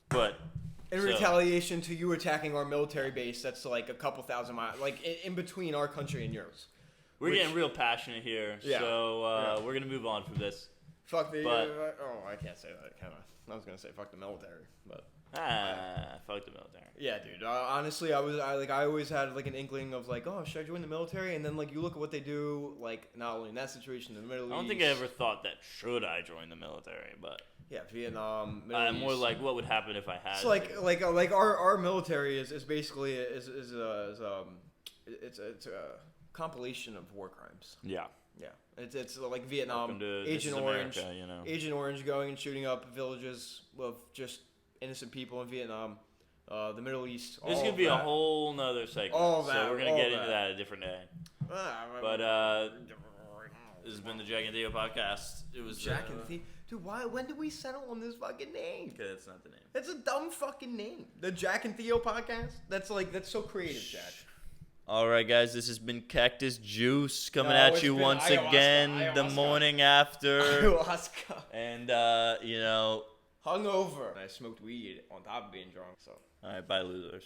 [SPEAKER 1] but
[SPEAKER 2] in retaliation to you attacking our military base. That's a couple thousand miles, in between our country and yours.
[SPEAKER 1] We're getting real passionate here, so we're gonna move on from this.
[SPEAKER 2] Fuck the. I can't say that. Kind of. I was gonna say fuck the military, but.
[SPEAKER 1] Fuck the military.
[SPEAKER 2] Yeah, dude. Honestly, I always had an inkling of should I join the military? And then you look at what they do, not only in that situation in the Middle East.
[SPEAKER 1] I don't think I ever thought that should I join the military, but
[SPEAKER 2] yeah, Vietnam.
[SPEAKER 1] More like what would happen if I had.
[SPEAKER 2] It's our military is basically it's a compilation of war crimes.
[SPEAKER 1] Yeah.
[SPEAKER 2] Yeah, it's like Vietnam, Agent Orange,
[SPEAKER 1] America,
[SPEAKER 2] Agent Orange going and shooting up villages of just innocent people in Vietnam, the Middle East.
[SPEAKER 1] This could be a whole nother segment.
[SPEAKER 2] All that,
[SPEAKER 1] so we're gonna get into that a different day. But this has been the Jack and Theo podcast. It was
[SPEAKER 2] Jack and Theo. Dude, when did we settle on this fucking name?
[SPEAKER 1] Okay, that's not the name.
[SPEAKER 2] That's a dumb fucking name. The Jack and Theo podcast. That's so creative, Jack.
[SPEAKER 1] All right, guys, this has been Cactus Juice coming at you once again the morning after.
[SPEAKER 2] Ayahuasca.
[SPEAKER 1] And,
[SPEAKER 2] hungover. I smoked weed on top of being drunk, so.
[SPEAKER 1] All right, bye, losers.